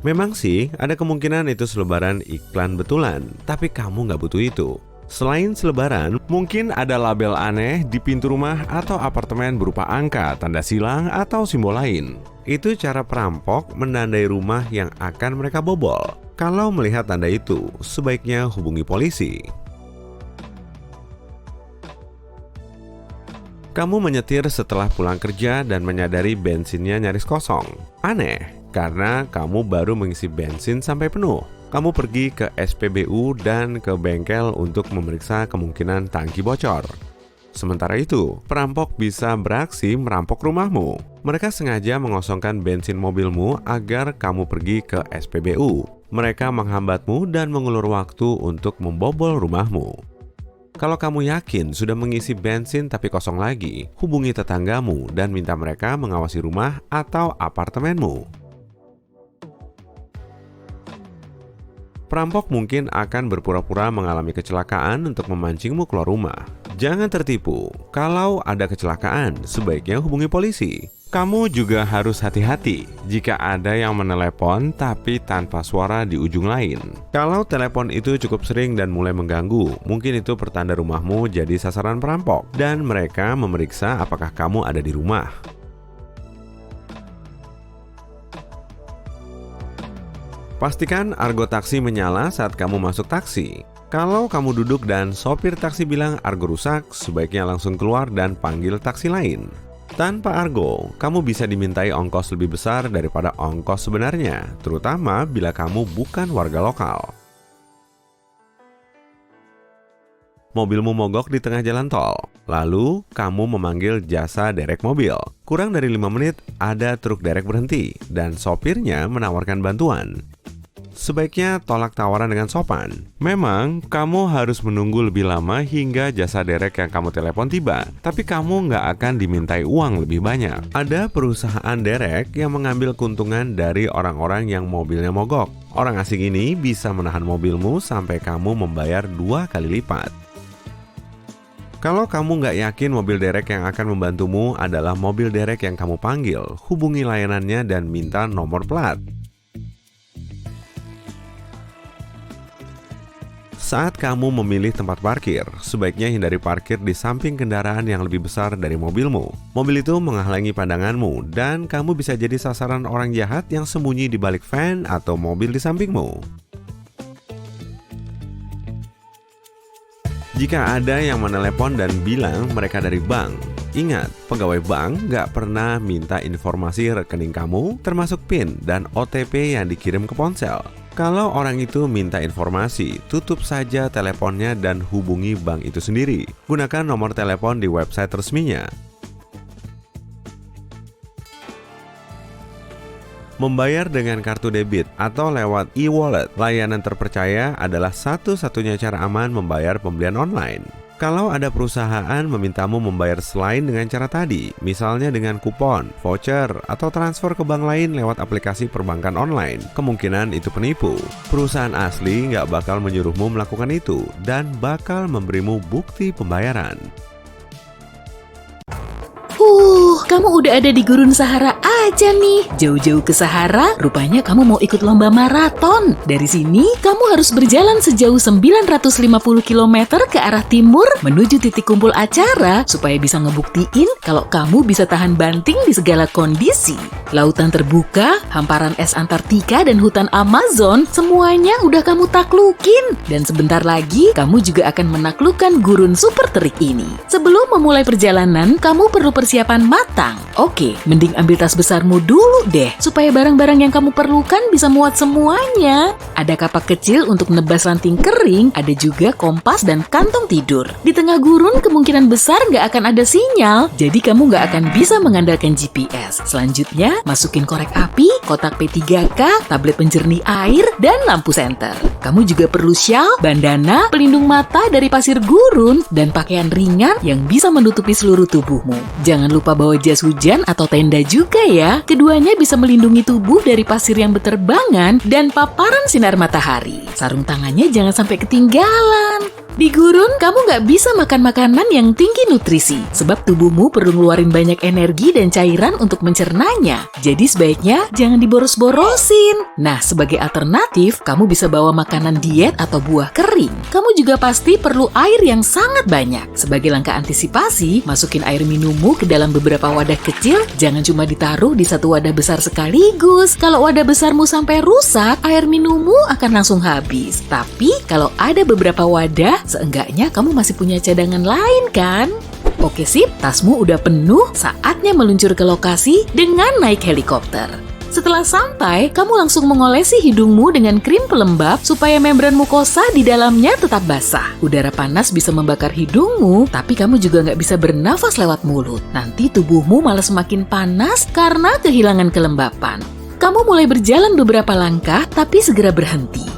Memang sih, ada kemungkinan itu selebaran iklan betulan, tapi kamu nggak butuh itu. Selain selebaran, mungkin ada label aneh di pintu rumah atau apartemen berupa angka, tanda silang, atau simbol lain. Itu cara perampok menandai rumah yang akan mereka bobol. Kalau melihat tanda itu, sebaiknya hubungi polisi. Kamu menyetir setelah pulang kerja dan menyadari bensinnya nyaris kosong. Aneh, karena kamu baru mengisi bensin sampai penuh. Kamu pergi ke SPBU dan ke bengkel untuk memeriksa kemungkinan tangki bocor. Sementara itu, perampok bisa beraksi merampok rumahmu. Mereka sengaja mengosongkan bensin mobilmu agar kamu pergi ke SPBU. Mereka menghambatmu dan mengulur waktu untuk membobol rumahmu. Kalau kamu yakin sudah mengisi bensin tapi kosong lagi, hubungi tetanggamu dan minta mereka mengawasi rumah atau apartemenmu. Perampok mungkin akan berpura-pura mengalami kecelakaan untuk memancingmu keluar rumah. Jangan tertipu. Kalau ada kecelakaan, sebaiknya hubungi polisi. Kamu juga harus hati-hati jika ada yang menelepon tapi tanpa suara di ujung lain. Kalau telepon itu cukup sering dan mulai mengganggu, mungkin itu pertanda rumahmu jadi sasaran perampok dan mereka memeriksa apakah kamu ada di rumah. Pastikan argo taksi menyala saat kamu masuk taksi. Kalau kamu duduk dan sopir taksi bilang argo rusak, sebaiknya langsung keluar dan panggil taksi lain. Tanpa argo, kamu bisa dimintai ongkos lebih besar daripada ongkos sebenarnya, terutama bila kamu bukan warga lokal. Mobilmu mogok di tengah jalan tol, lalu kamu memanggil jasa derek mobil. Kurang dari 5 menit, ada truk derek berhenti, dan sopirnya menawarkan bantuan. sebaiknya tolak tawaran dengan sopan. Memang, kamu harus menunggu lebih lama hingga jasa derek yang kamu telepon tiba, tapi kamu nggak akan dimintai uang lebih banyak. Ada perusahaan derek yang mengambil keuntungan dari orang-orang yang mobilnya mogok. Orang asing ini bisa menahan mobilmu sampai kamu membayar 2 kali lipat. Kalau kamu nggak yakin mobil derek yang akan membantumu adalah mobil derek yang kamu panggil, hubungi layanannya dan minta nomor plat. Saat kamu memilih tempat parkir, sebaiknya hindari parkir di samping kendaraan yang lebih besar dari mobilmu. Mobil itu menghalangi pandanganmu dan kamu bisa jadi sasaran orang jahat yang sembunyi di balik van atau mobil di sampingmu. Jika ada yang menelepon dan bilang mereka dari bank, ingat, pegawai bank nggak pernah minta informasi rekening kamu, termasuk PIN dan OTP yang dikirim ke ponsel. Kalau orang itu minta informasi, tutup saja teleponnya dan hubungi bank itu sendiri. Gunakan nomor telepon di website resminya. Membayar dengan kartu debit atau lewat e-wallet, layanan terpercaya adalah satu-satunya cara aman membayar pembelian online. Kalau ada perusahaan memintamu membayar selain dengan cara tadi, misalnya dengan kupon, voucher, atau transfer ke bank lain lewat aplikasi perbankan online, kemungkinan itu penipu. Perusahaan asli nggak bakal menyuruhmu melakukan itu dan bakal memberimu bukti pembayaran. Kamu udah ada di Gurun Sahara aja nih. Jauh-jauh ke Sahara, rupanya kamu mau ikut lomba maraton. Dari sini, kamu harus berjalan sejauh 950 km ke arah timur menuju titik kumpul acara supaya bisa ngebuktiin kalau kamu bisa tahan banting di segala kondisi. Lautan terbuka, hamparan es Antartika dan hutan Amazon, semuanya udah kamu taklukin. Dan sebentar lagi, kamu juga akan menaklukkan gurun super terik ini. Sebelum memulai perjalanan, kamu perlu persiapan matang. Oke, mending ambil tas besarmu dulu deh, supaya barang-barang yang kamu perlukan bisa muat semuanya. Ada kapak kecil untuk nebas ranting kering, ada juga kompas dan kantong tidur. Di tengah gurun kemungkinan besar nggak akan ada sinyal, jadi kamu nggak akan bisa mengandalkan GPS. Selanjutnya, masukin korek api, kotak P3K, tablet penjernih air, dan lampu senter. Kamu juga perlu syal, bandana, pelindung mata dari pasir gurun, dan pakaian ringan yang bisa menutupi seluruh tubuhmu. Jangan lupa bawa jas hujan atau tenda juga ya. Keduanya bisa melindungi tubuh dari pasir yang berterbangan dan paparan sinar matahari. Sarung tangannya jangan sampai ketinggalan. Di gurun, kamu nggak bisa makan makanan yang tinggi nutrisi, sebab tubuhmu perlu ngeluarin banyak energi dan cairan untuk mencernanya. Jadi sebaiknya jangan diboros-borosin. Nah, sebagai alternatif, kamu bisa bawa makanan diet atau buah kering. Kamu juga pasti perlu air yang sangat banyak. Sebagai langkah antisipasi, masukin air minummu ke dalam beberapa wadah kecil, jangan cuma ditaruh di satu wadah besar sekaligus. Kalau wadah besarmu sampai rusak, air minummu akan langsung habis. Tapi, kalau ada beberapa wadah, seenggaknya kamu masih punya cadangan lain kan? Oke sip, tasmu udah penuh, saatnya meluncur ke lokasi dengan naik helikopter. Setelah sampai, kamu langsung mengolesi hidungmu dengan krim pelembab supaya membran mukosa di dalamnya tetap basah. Udara panas bisa membakar hidungmu, tapi kamu juga nggak bisa bernafas lewat mulut. Nanti tubuhmu malah semakin panas karena kehilangan kelembapan. Kamu mulai berjalan beberapa langkah, tapi segera berhenti.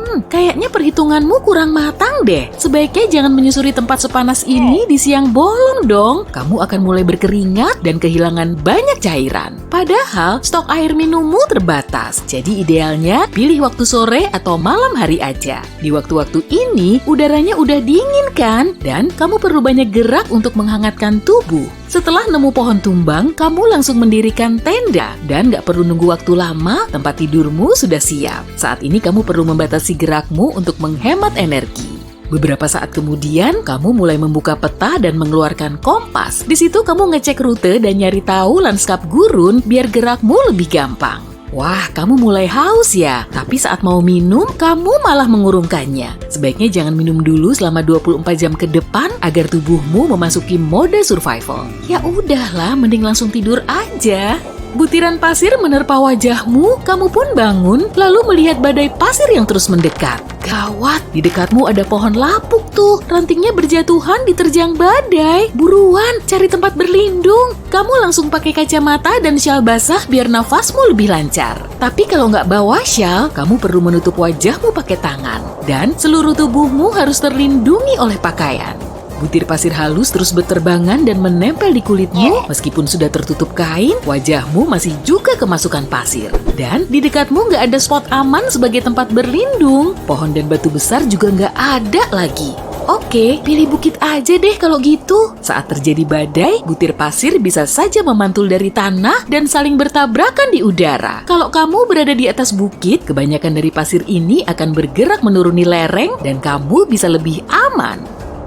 Kayaknya perhitunganmu kurang matang deh. Sebaiknya jangan menyusuri tempat sepanas ini di siang bolong dong. Kamu akan mulai berkeringat dan kehilangan banyak cairan. Padahal stok air minummu terbatas. Jadi idealnya pilih waktu sore atau malam hari aja. Di waktu-waktu ini udaranya udah dingin kan? Dan kamu perlu banyak gerak untuk menghangatkan tubuh. Setelah nemu pohon tumbang, kamu langsung mendirikan tenda dan nggak perlu nunggu waktu lama, tempat tidurmu sudah siap. Saat ini kamu perlu membatasi gerakmu untuk menghemat energi. Beberapa saat kemudian, kamu mulai membuka peta dan mengeluarkan kompas. Di situ kamu ngecek rute dan nyari tahu lanskap gurun biar gerakmu lebih gampang. Wah, kamu mulai haus ya? Tapi saat mau minum, kamu malah mengurungkannya. Sebaiknya jangan minum dulu selama 24 jam ke depan agar tubuhmu memasuki mode survival. Ya udahlah, mending langsung tidur aja. Butiran pasir menerpa wajahmu, kamu pun bangun, lalu melihat badai pasir yang terus mendekat. Gawat, di dekatmu ada pohon lapuk tuh. Rantingnya berjatuhan diterjang badai. Buruan, cari tempat berlindung. Kamu langsung pakai kacamata dan syal basah biar nafasmu lebih lancar. Tapi kalau nggak bawa syal, kamu perlu menutup wajahmu pakai tangan. Dan seluruh tubuhmu harus terlindungi oleh pakaian. Butir pasir halus terus berterbangan dan menempel di kulitmu. Meskipun sudah tertutup kain, wajahmu masih juga kemasukan pasir. Dan di dekatmu nggak ada spot aman sebagai tempat berlindung. Pohon dan batu besar juga nggak ada lagi. Oke, pilih bukit aja deh kalau gitu. Saat terjadi badai, butir pasir bisa saja memantul dari tanah dan saling bertabrakan di udara. Kalau kamu berada di atas bukit, kebanyakan dari pasir ini akan bergerak menuruni lereng dan kamu bisa lebih aman.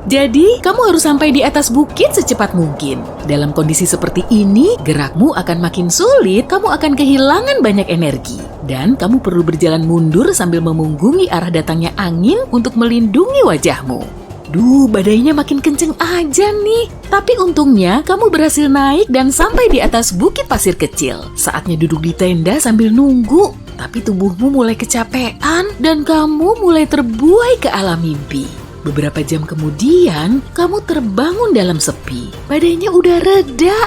Jadi, kamu harus sampai di atas bukit secepat mungkin. Dalam kondisi seperti ini, gerakmu akan makin sulit, kamu akan kehilangan banyak energi. Dan kamu perlu berjalan mundur sambil memunggungi arah datangnya angin untuk melindungi wajahmu. Duh, badainya makin kenceng aja nih. Tapi untungnya, kamu berhasil naik dan sampai di atas bukit pasir kecil. Saatnya duduk di tenda sambil nunggu. Tapi tubuhmu mulai kecapean dan kamu mulai terbuai ke alam mimpi. Beberapa jam kemudian, kamu terbangun dalam sepi. Badainya udah reda.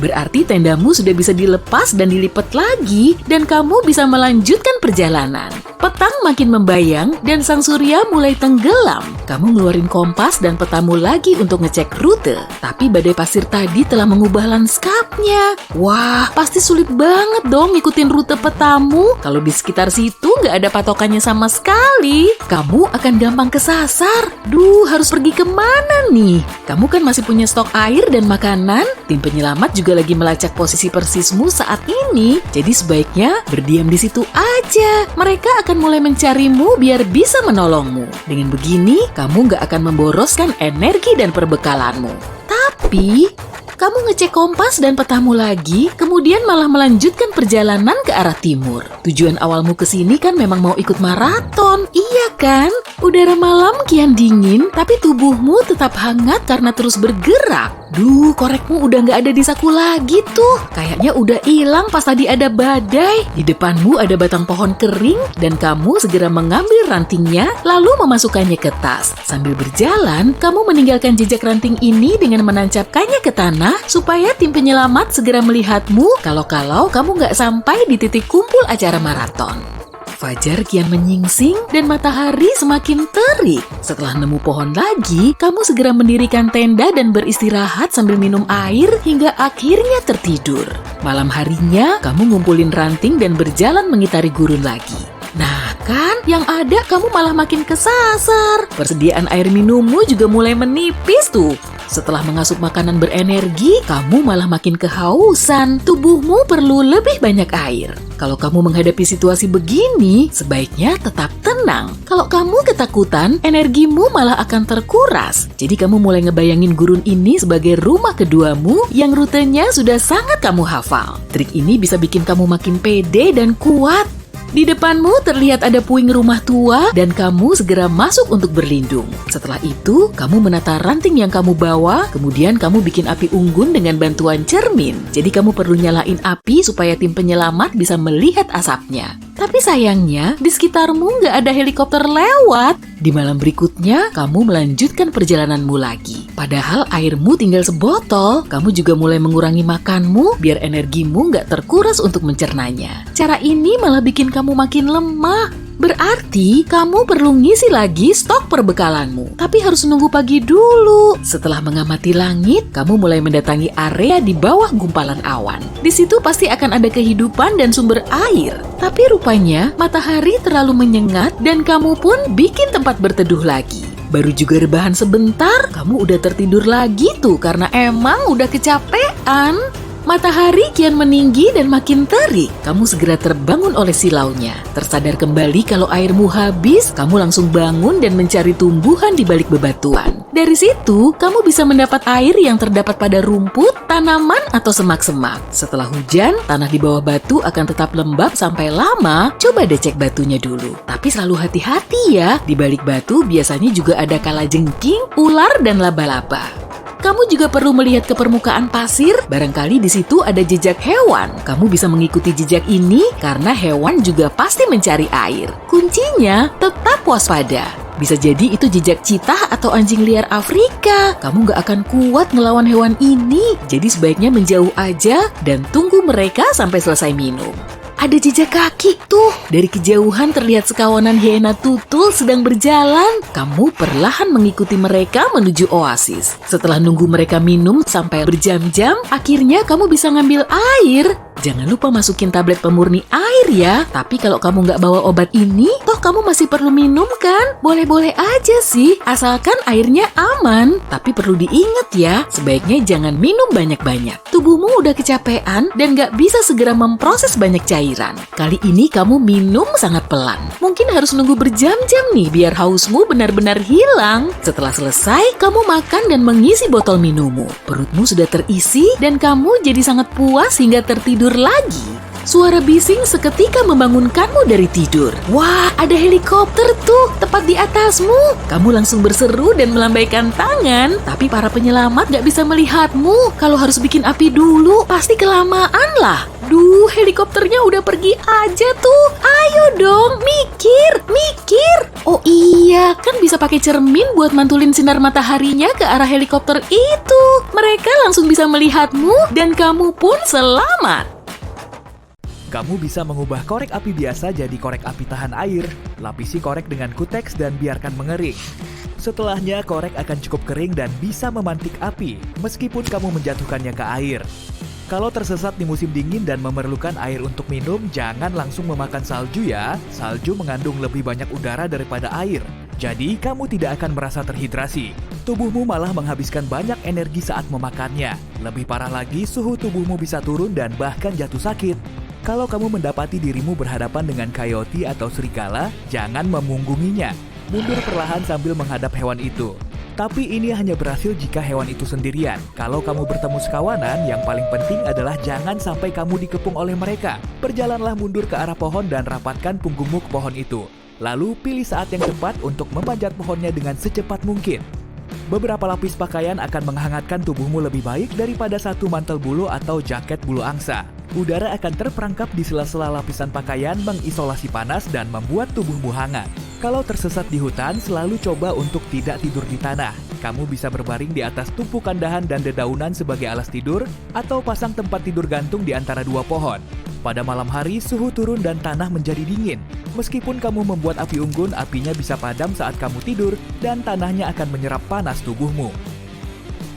Berarti tendamu sudah bisa dilepas dan dilipat lagi, dan kamu bisa melanjutkan perjalanan. Petang makin membayang dan sang surya mulai tenggelam. Kamu ngeluarin kompas dan petamu lagi untuk ngecek rute. Tapi badai pasir tadi telah mengubah lanskapnya. Wah, pasti sulit banget dong ngikutin rute petamu. Kalau di sekitar situ nggak ada patokannya sama sekali. Kamu akan gampang kesasar. Duh, harus pergi kemana nih? Kamu kan masih punya stok air dan makanan. Tim penyelamat juga lagi melacak posisi persismu saat ini. Jadi sebaiknya berdiam di situ aja. Mereka akan mulai mencarimu biar bisa menolongmu. Dengan begini, kamu nggak akan memboroskan energi dan perbekalanmu. Tapi, kamu ngecek kompas dan petamu lagi, kemudian malah melanjutkan perjalanan ke arah timur. Tujuan awalmu ke sini kan memang mau ikut maraton, iya kan? Udara malam kian dingin, tapi tubuhmu tetap hangat karena terus bergerak. Duh, korekmu udah nggak ada di saku lagi tuh. Kayaknya udah hilang pas tadi ada badai. Di depanmu ada batang pohon kering dan kamu segera mengambil rantingnya lalu memasukkannya ke tas. Sambil berjalan, kamu meninggalkan jejak ranting ini dengan menancapkannya ke tanah supaya tim penyelamat segera melihatmu kalau kamu nggak sampai di titik kumpul acara maraton. Fajar kian menyingsing dan matahari semakin terik. Setelah nemu pohon lagi, kamu segera mendirikan tenda dan beristirahat sambil minum air hingga akhirnya tertidur. Malam harinya, kamu ngumpulin ranting dan berjalan mengitari gurun lagi. Nah kan, yang ada kamu malah makin kesasar. Persediaan air minummu juga mulai menipis tuh. Setelah mengasup makanan berenergi, kamu malah makin kehausan. Tubuhmu perlu lebih banyak air. Kalau kamu menghadapi situasi begini, sebaiknya tetap tenang. Kalau kamu ketakutan, energimu malah akan terkuras. Jadi kamu mulai ngebayangin gurun ini sebagai rumah keduamu yang rutenya sudah sangat kamu hafal. Trik ini bisa bikin kamu makin pede dan kuat. Di depanmu terlihat ada puing rumah tua dan kamu segera masuk untuk berlindung. Setelah itu, kamu menata ranting yang kamu bawa, kemudian kamu bikin api unggun dengan bantuan cermin. Jadi kamu perlu nyalain api supaya tim penyelamat bisa melihat asapnya. Tapi sayangnya, di sekitarmu nggak ada helikopter lewat. Di malam berikutnya, kamu melanjutkan perjalananmu lagi. Padahal airmu tinggal sebotol, kamu juga mulai mengurangi makanmu biar energimu nggak terkuras untuk mencernanya. Cara ini malah bikin kamu makin lemah. Berarti kamu perlu ngisi lagi stok perbekalanmu. Tapi harus nunggu pagi dulu. Setelah mengamati langit, kamu mulai mendatangi area di bawah gumpalan awan. Di situ pasti akan ada kehidupan dan sumber air. Tapi rupanya matahari terlalu menyengat dan kamu pun bikin tempat berteduh lagi. Baru juga rebahan sebentar, kamu udah tertidur lagi tuh karena emang udah kecapean. Matahari kian meninggi dan makin terik. Kamu segera terbangun oleh silaunya. Tersadar kembali kalau airmu habis, kamu langsung bangun dan mencari tumbuhan di balik bebatuan. Dari situ, kamu bisa mendapat air yang terdapat pada rumput, tanaman, atau semak-semak. Setelah hujan, tanah di bawah batu akan tetap lembab sampai lama. Coba deh cek batunya dulu. Tapi selalu hati-hati ya, di balik batu biasanya juga ada kalajengking, ular, dan laba-laba. Kamu juga perlu melihat ke permukaan pasir, barangkali di situ ada jejak hewan. Kamu bisa mengikuti jejak ini karena hewan juga pasti mencari air. Kuncinya, tetap waspada. Bisa jadi itu jejak citah atau anjing liar Afrika. Kamu nggak akan kuat ngelawan hewan ini, jadi sebaiknya menjauh aja dan tunggu mereka sampai selesai minum. Ada jejak kaki tuh. Dari kejauhan terlihat sekawanan hiena tutul sedang berjalan. Kamu perlahan mengikuti mereka menuju oasis. Setelah nunggu mereka minum sampai berjam-jam, akhirnya kamu bisa ngambil air. Jangan lupa masukin tablet pemurni air ya. Tapi kalau kamu nggak bawa obat ini, toh kamu masih perlu minum kan? Boleh-boleh aja sih, asalkan airnya aman. Tapi perlu diingat ya, sebaiknya jangan minum banyak-banyak. Tubuhmu udah kecapean dan nggak bisa segera memproses banyak cairan. Kali ini kamu minum sangat pelan. Mungkin harus nunggu berjam-jam nih biar hausmu benar-benar hilang. Setelah selesai, kamu makan dan mengisi botol minummu. Perutmu sudah terisi dan kamu jadi sangat puas hingga tertidur lagi. Suara bising seketika membangunkanmu dari tidur. Wah, ada helikopter tuh, tepat di atasmu. Kamu langsung berseru dan melambaikan tangan. Tapi para penyelamat gak bisa melihatmu. Kalau harus bikin api dulu, pasti kelamaan lah. Duh, helikopternya udah pergi aja tuh. Ayo dong, mikir. Oh iya, kan bisa pakai cermin buat mantulin sinar mataharinya ke arah helikopter itu. Mereka langsung bisa melihatmu dan kamu pun selamat. Kamu bisa mengubah korek api biasa jadi korek api tahan air. Lapisi korek dengan kuteks dan biarkan mengering. Setelahnya, korek akan cukup kering dan bisa memantik api, meskipun kamu menjatuhkannya ke air. Kalau tersesat di musim dingin dan memerlukan air untuk minum, jangan langsung memakan salju ya. Salju mengandung lebih banyak udara daripada air. Jadi, kamu tidak akan merasa terhidrasi. Tubuhmu malah menghabiskan banyak energi saat memakannya. Lebih parah lagi, suhu tubuhmu bisa turun dan bahkan jatuh sakit. Kalau kamu mendapati dirimu berhadapan dengan coyote atau serigala, jangan memunggunginya. Mundur perlahan sambil menghadap hewan itu. Tapi ini hanya berhasil jika hewan itu sendirian. Kalau kamu bertemu sekawanan, yang paling penting adalah jangan sampai kamu dikepung oleh mereka. Berjalanlah mundur ke arah pohon dan rapatkan punggungmu ke pohon itu. Lalu pilih saat yang tepat untuk memanjat pohonnya dengan secepat mungkin. Beberapa lapis pakaian akan menghangatkan tubuhmu lebih baik daripada satu mantel bulu atau jaket bulu angsa. Udara akan terperangkap di sela-sela lapisan pakaian mengisolasi panas dan membuat tubuhmu hangat. Kalau tersesat di hutan, selalu coba untuk tidak tidur di tanah. Kamu bisa berbaring di atas tumpukan dahan dan dedaunan sebagai alas tidur, atau pasang tempat tidur gantung di antara dua pohon. Pada malam hari, suhu turun dan tanah menjadi dingin. Meskipun kamu membuat api unggun, apinya bisa padam saat kamu tidur, dan tanahnya akan menyerap panas tubuhmu.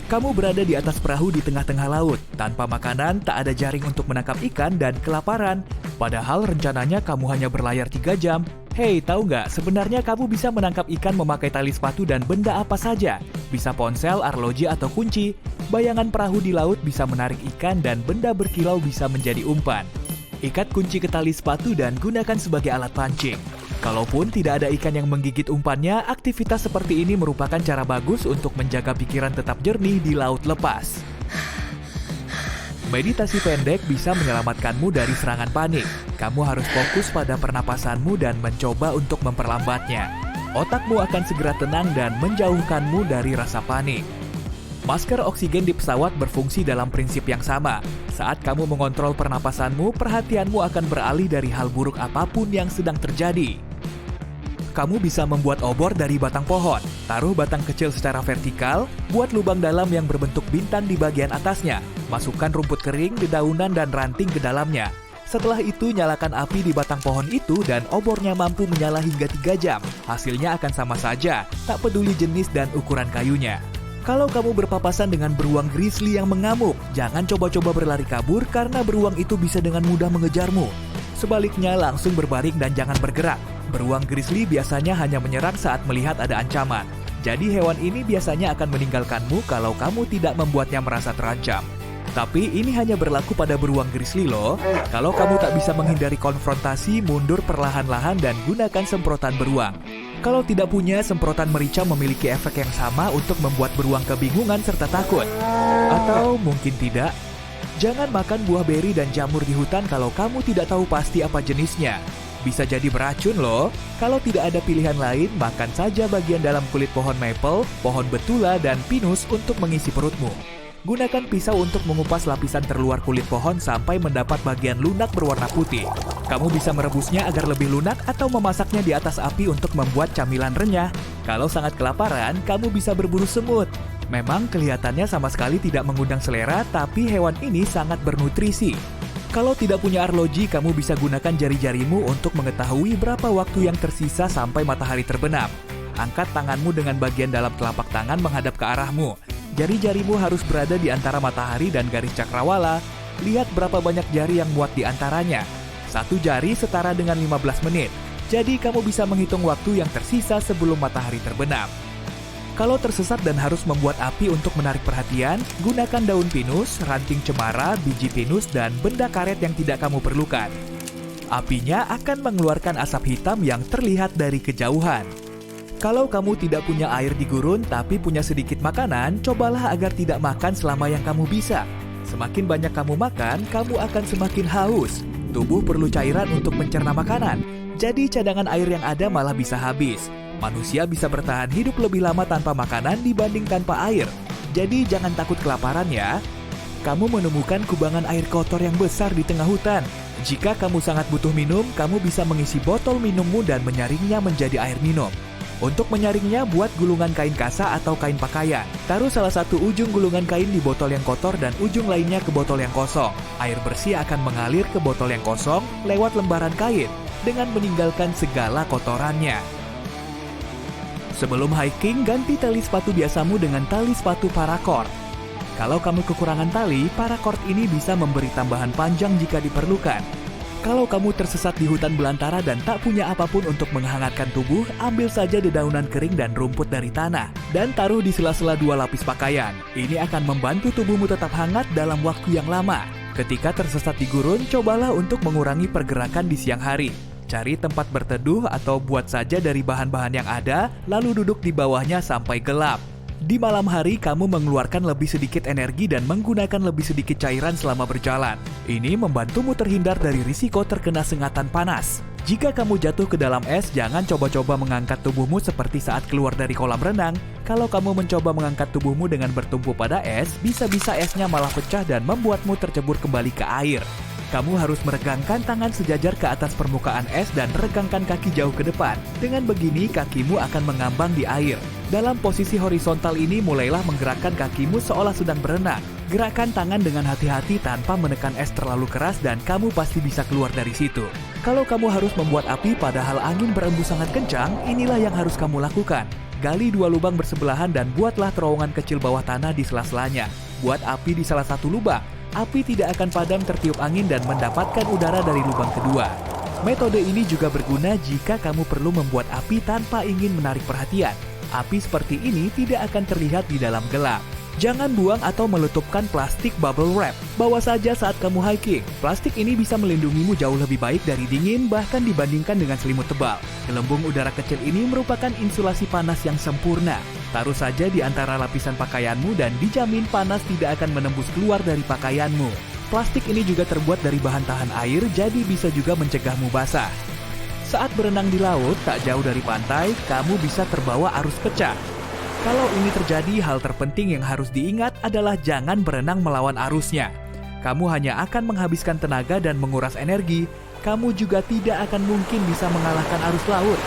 Kamu berada di atas perahu di tengah-tengah laut. Tanpa makanan, tak ada jaring untuk menangkap ikan dan kelaparan. Padahal rencananya kamu hanya berlayar 3 jam. Hei, tahu nggak? Sebenarnya kamu bisa menangkap ikan memakai tali sepatu dan benda apa saja. Bisa ponsel, arloji, atau kunci. Bayangan perahu di laut bisa menarik ikan dan benda berkilau bisa menjadi umpan. Ikat kunci ke tali sepatu dan gunakan sebagai alat pancing. Kalaupun tidak ada ikan yang menggigit umpannya, aktivitas seperti ini merupakan cara bagus untuk menjaga pikiran tetap jernih di laut lepas. Meditasi pendek bisa menyelamatkanmu dari serangan panik. Kamu harus fokus pada pernapasanmu dan mencoba untuk memperlambatnya. Otakmu akan segera tenang dan menjauhkanmu dari rasa panik. Masker oksigen di pesawat berfungsi dalam prinsip yang sama. Saat kamu mengontrol pernapasanmu, perhatianmu akan beralih dari hal buruk apapun yang sedang terjadi. Kamu bisa membuat obor dari batang pohon. Taruh batang kecil secara vertikal, buat lubang dalam yang berbentuk bintang di bagian atasnya. Masukkan rumput kering, dedaunan, dan ranting ke dalamnya. Setelah itu, nyalakan api di batang pohon itu dan obornya mampu menyala hingga 3 jam. Hasilnya akan sama saja, tak peduli jenis dan ukuran kayunya. Kalau kamu berpapasan dengan beruang grizzly yang mengamuk, jangan coba-coba berlari kabur karena beruang itu bisa dengan mudah mengejarmu. Sebaliknya, langsung berbaring dan jangan bergerak. Beruang grizzly biasanya hanya menyerang saat melihat ada ancaman. Jadi hewan ini biasanya akan meninggalkanmu kalau kamu tidak membuatnya merasa terancam. Tapi ini hanya berlaku pada beruang grizzly loh. Kalau kamu tak bisa menghindari konfrontasi, mundur perlahan-lahan dan gunakan semprotan beruang. Kalau tidak punya, semprotan merica memiliki efek yang sama untuk membuat beruang kebingungan serta takut. Atau mungkin tidak. Jangan makan buah beri dan jamur di hutan kalau kamu tidak tahu pasti apa jenisnya. Bisa jadi beracun loh. Kalau tidak ada pilihan lain, makan saja bagian dalam kulit pohon maple, pohon betula, dan pinus untuk mengisi perutmu. Gunakan pisau untuk mengupas lapisan terluar kulit pohon sampai mendapat bagian lunak berwarna putih. Kamu bisa merebusnya agar lebih lunak atau memasaknya di atas api untuk membuat camilan renyah. Kalau sangat kelaparan, kamu bisa berburu semut. Memang kelihatannya sama sekali tidak mengundang selera, tapi hewan ini sangat bernutrisi. Kalau tidak punya arloji, kamu bisa gunakan jari-jarimu untuk mengetahui berapa waktu yang tersisa sampai matahari terbenam. Angkat tanganmu dengan bagian dalam telapak tangan menghadap ke arahmu. Jari-jarimu harus berada di antara matahari dan garis cakrawala. Lihat berapa banyak jari yang muat di antaranya. Satu jari setara dengan 15 menit. Jadi kamu bisa menghitung waktu yang tersisa sebelum matahari terbenam. Kalau tersesat dan harus membuat api untuk menarik perhatian, gunakan daun pinus, ranting cemara, biji pinus, dan benda karet yang tidak kamu perlukan. Apinya akan mengeluarkan asap hitam yang terlihat dari kejauhan. Kalau kamu tidak punya air di gurun tapi punya sedikit makanan, cobalah agar tidak makan selama yang kamu bisa. Semakin banyak kamu makan, kamu akan semakin haus. Tubuh perlu cairan untuk mencerna makanan, jadi cadangan air yang ada malah bisa habis. Manusia bisa bertahan hidup lebih lama tanpa makanan dibanding tanpa air. Jadi jangan takut kelaparan ya. Kamu menemukan kubangan air kotor yang besar di tengah hutan. Jika kamu sangat butuh minum, kamu bisa mengisi botol minummu dan menyaringnya menjadi air minum. Untuk menyaringnya, buat gulungan kain kasa atau kain pakaian. Taruh salah satu ujung gulungan kain di botol yang kotor dan ujung lainnya ke botol yang kosong. Air bersih akan mengalir ke botol yang kosong lewat lembaran kain dengan meninggalkan segala kotorannya. Sebelum hiking, ganti tali sepatu biasamu dengan tali sepatu paracord. Kalau kamu kekurangan tali, paracord ini bisa memberi tambahan panjang jika diperlukan. Kalau kamu tersesat di hutan belantara dan tak punya apapun untuk menghangatkan tubuh, ambil saja dedaunan kering dan rumput dari tanah, dan taruh di sela-sela 2 lapis pakaian. Ini akan membantu tubuhmu tetap hangat dalam waktu yang lama. Ketika tersesat di gurun, cobalah untuk mengurangi pergerakan di siang hari. Cari tempat berteduh atau buat saja dari bahan-bahan yang ada, lalu duduk di bawahnya sampai gelap. Di malam hari, kamu mengeluarkan lebih sedikit energi dan menggunakan lebih sedikit cairan selama berjalan. Ini membantumu terhindar dari risiko terkena sengatan panas. Jika kamu jatuh ke dalam es, jangan coba-coba mengangkat tubuhmu seperti saat keluar dari kolam renang. Kalau kamu mencoba mengangkat tubuhmu dengan bertumpu pada es, bisa-bisa esnya malah pecah dan membuatmu tercebur kembali ke air. Kamu harus meregangkan tangan sejajar ke atas permukaan es dan regangkan kaki jauh ke depan. Dengan begini, kakimu akan mengambang di air. Dalam posisi horizontal ini, mulailah menggerakkan kakimu seolah sedang berenang. Gerakkan tangan dengan hati-hati tanpa menekan es terlalu keras dan kamu pasti bisa keluar dari situ. Kalau kamu harus membuat api padahal angin berembus sangat kencang, inilah yang harus kamu lakukan. Gali 2 lubang bersebelahan dan buatlah terowongan kecil bawah tanah di sela-selanya. Buat api di salah satu lubang. Api tidak akan padam tertiup angin dan mendapatkan udara dari lubang kedua. Metode ini juga berguna jika kamu perlu membuat api tanpa ingin menarik perhatian. Api seperti ini tidak akan terlihat di dalam gelap. Jangan buang atau meletupkan plastik bubble wrap. Bawa saja saat kamu hiking. Plastik ini bisa melindungimu jauh lebih baik dari dingin bahkan dibandingkan dengan selimut tebal. Gelembung udara kecil ini merupakan insulasi panas yang sempurna. Taruh saja di antara lapisan pakaianmu dan dijamin panas tidak akan menembus keluar dari pakaianmu. Plastik ini juga terbuat dari bahan tahan air, jadi bisa juga mencegahmu basah. Saat berenang di laut, tak jauh dari pantai, kamu bisa terbawa arus pecah. Kalau ini terjadi, hal terpenting yang harus diingat adalah jangan berenang melawan arusnya. Kamu hanya akan menghabiskan tenaga dan menguras energi. Kamu juga tidak akan mungkin bisa mengalahkan arus laut.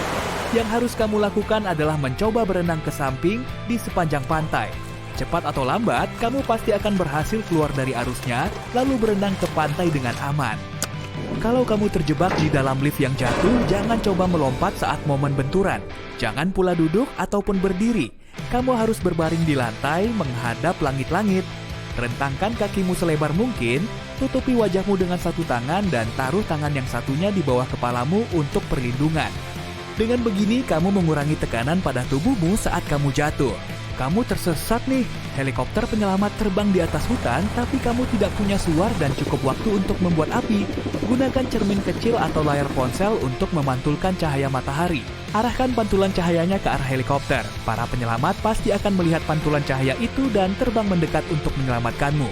Yang harus kamu lakukan adalah mencoba berenang ke samping di sepanjang pantai. Cepat atau lambat, kamu pasti akan berhasil keluar dari arusnya, lalu berenang ke pantai dengan aman. Kalau kamu terjebak di dalam lift yang jatuh, jangan coba melompat saat momen benturan. Jangan pula duduk ataupun berdiri. Kamu harus berbaring di lantai, menghadap langit-langit. Rentangkan kakimu selebar mungkin, tutupi wajahmu dengan satu tangan dan taruh tangan yang satunya di bawah kepalamu untuk perlindungan. Dengan begini, kamu mengurangi tekanan pada tubuhmu saat kamu jatuh. Kamu tersesat nih, helikopter penyelamat terbang di atas hutan, tapi kamu tidak punya suar dan cukup waktu untuk membuat api. Gunakan cermin kecil atau layar ponsel untuk memantulkan cahaya matahari. Arahkan pantulan cahayanya ke arah helikopter. Para penyelamat pasti akan melihat pantulan cahaya itu dan terbang mendekat untuk menyelamatkanmu.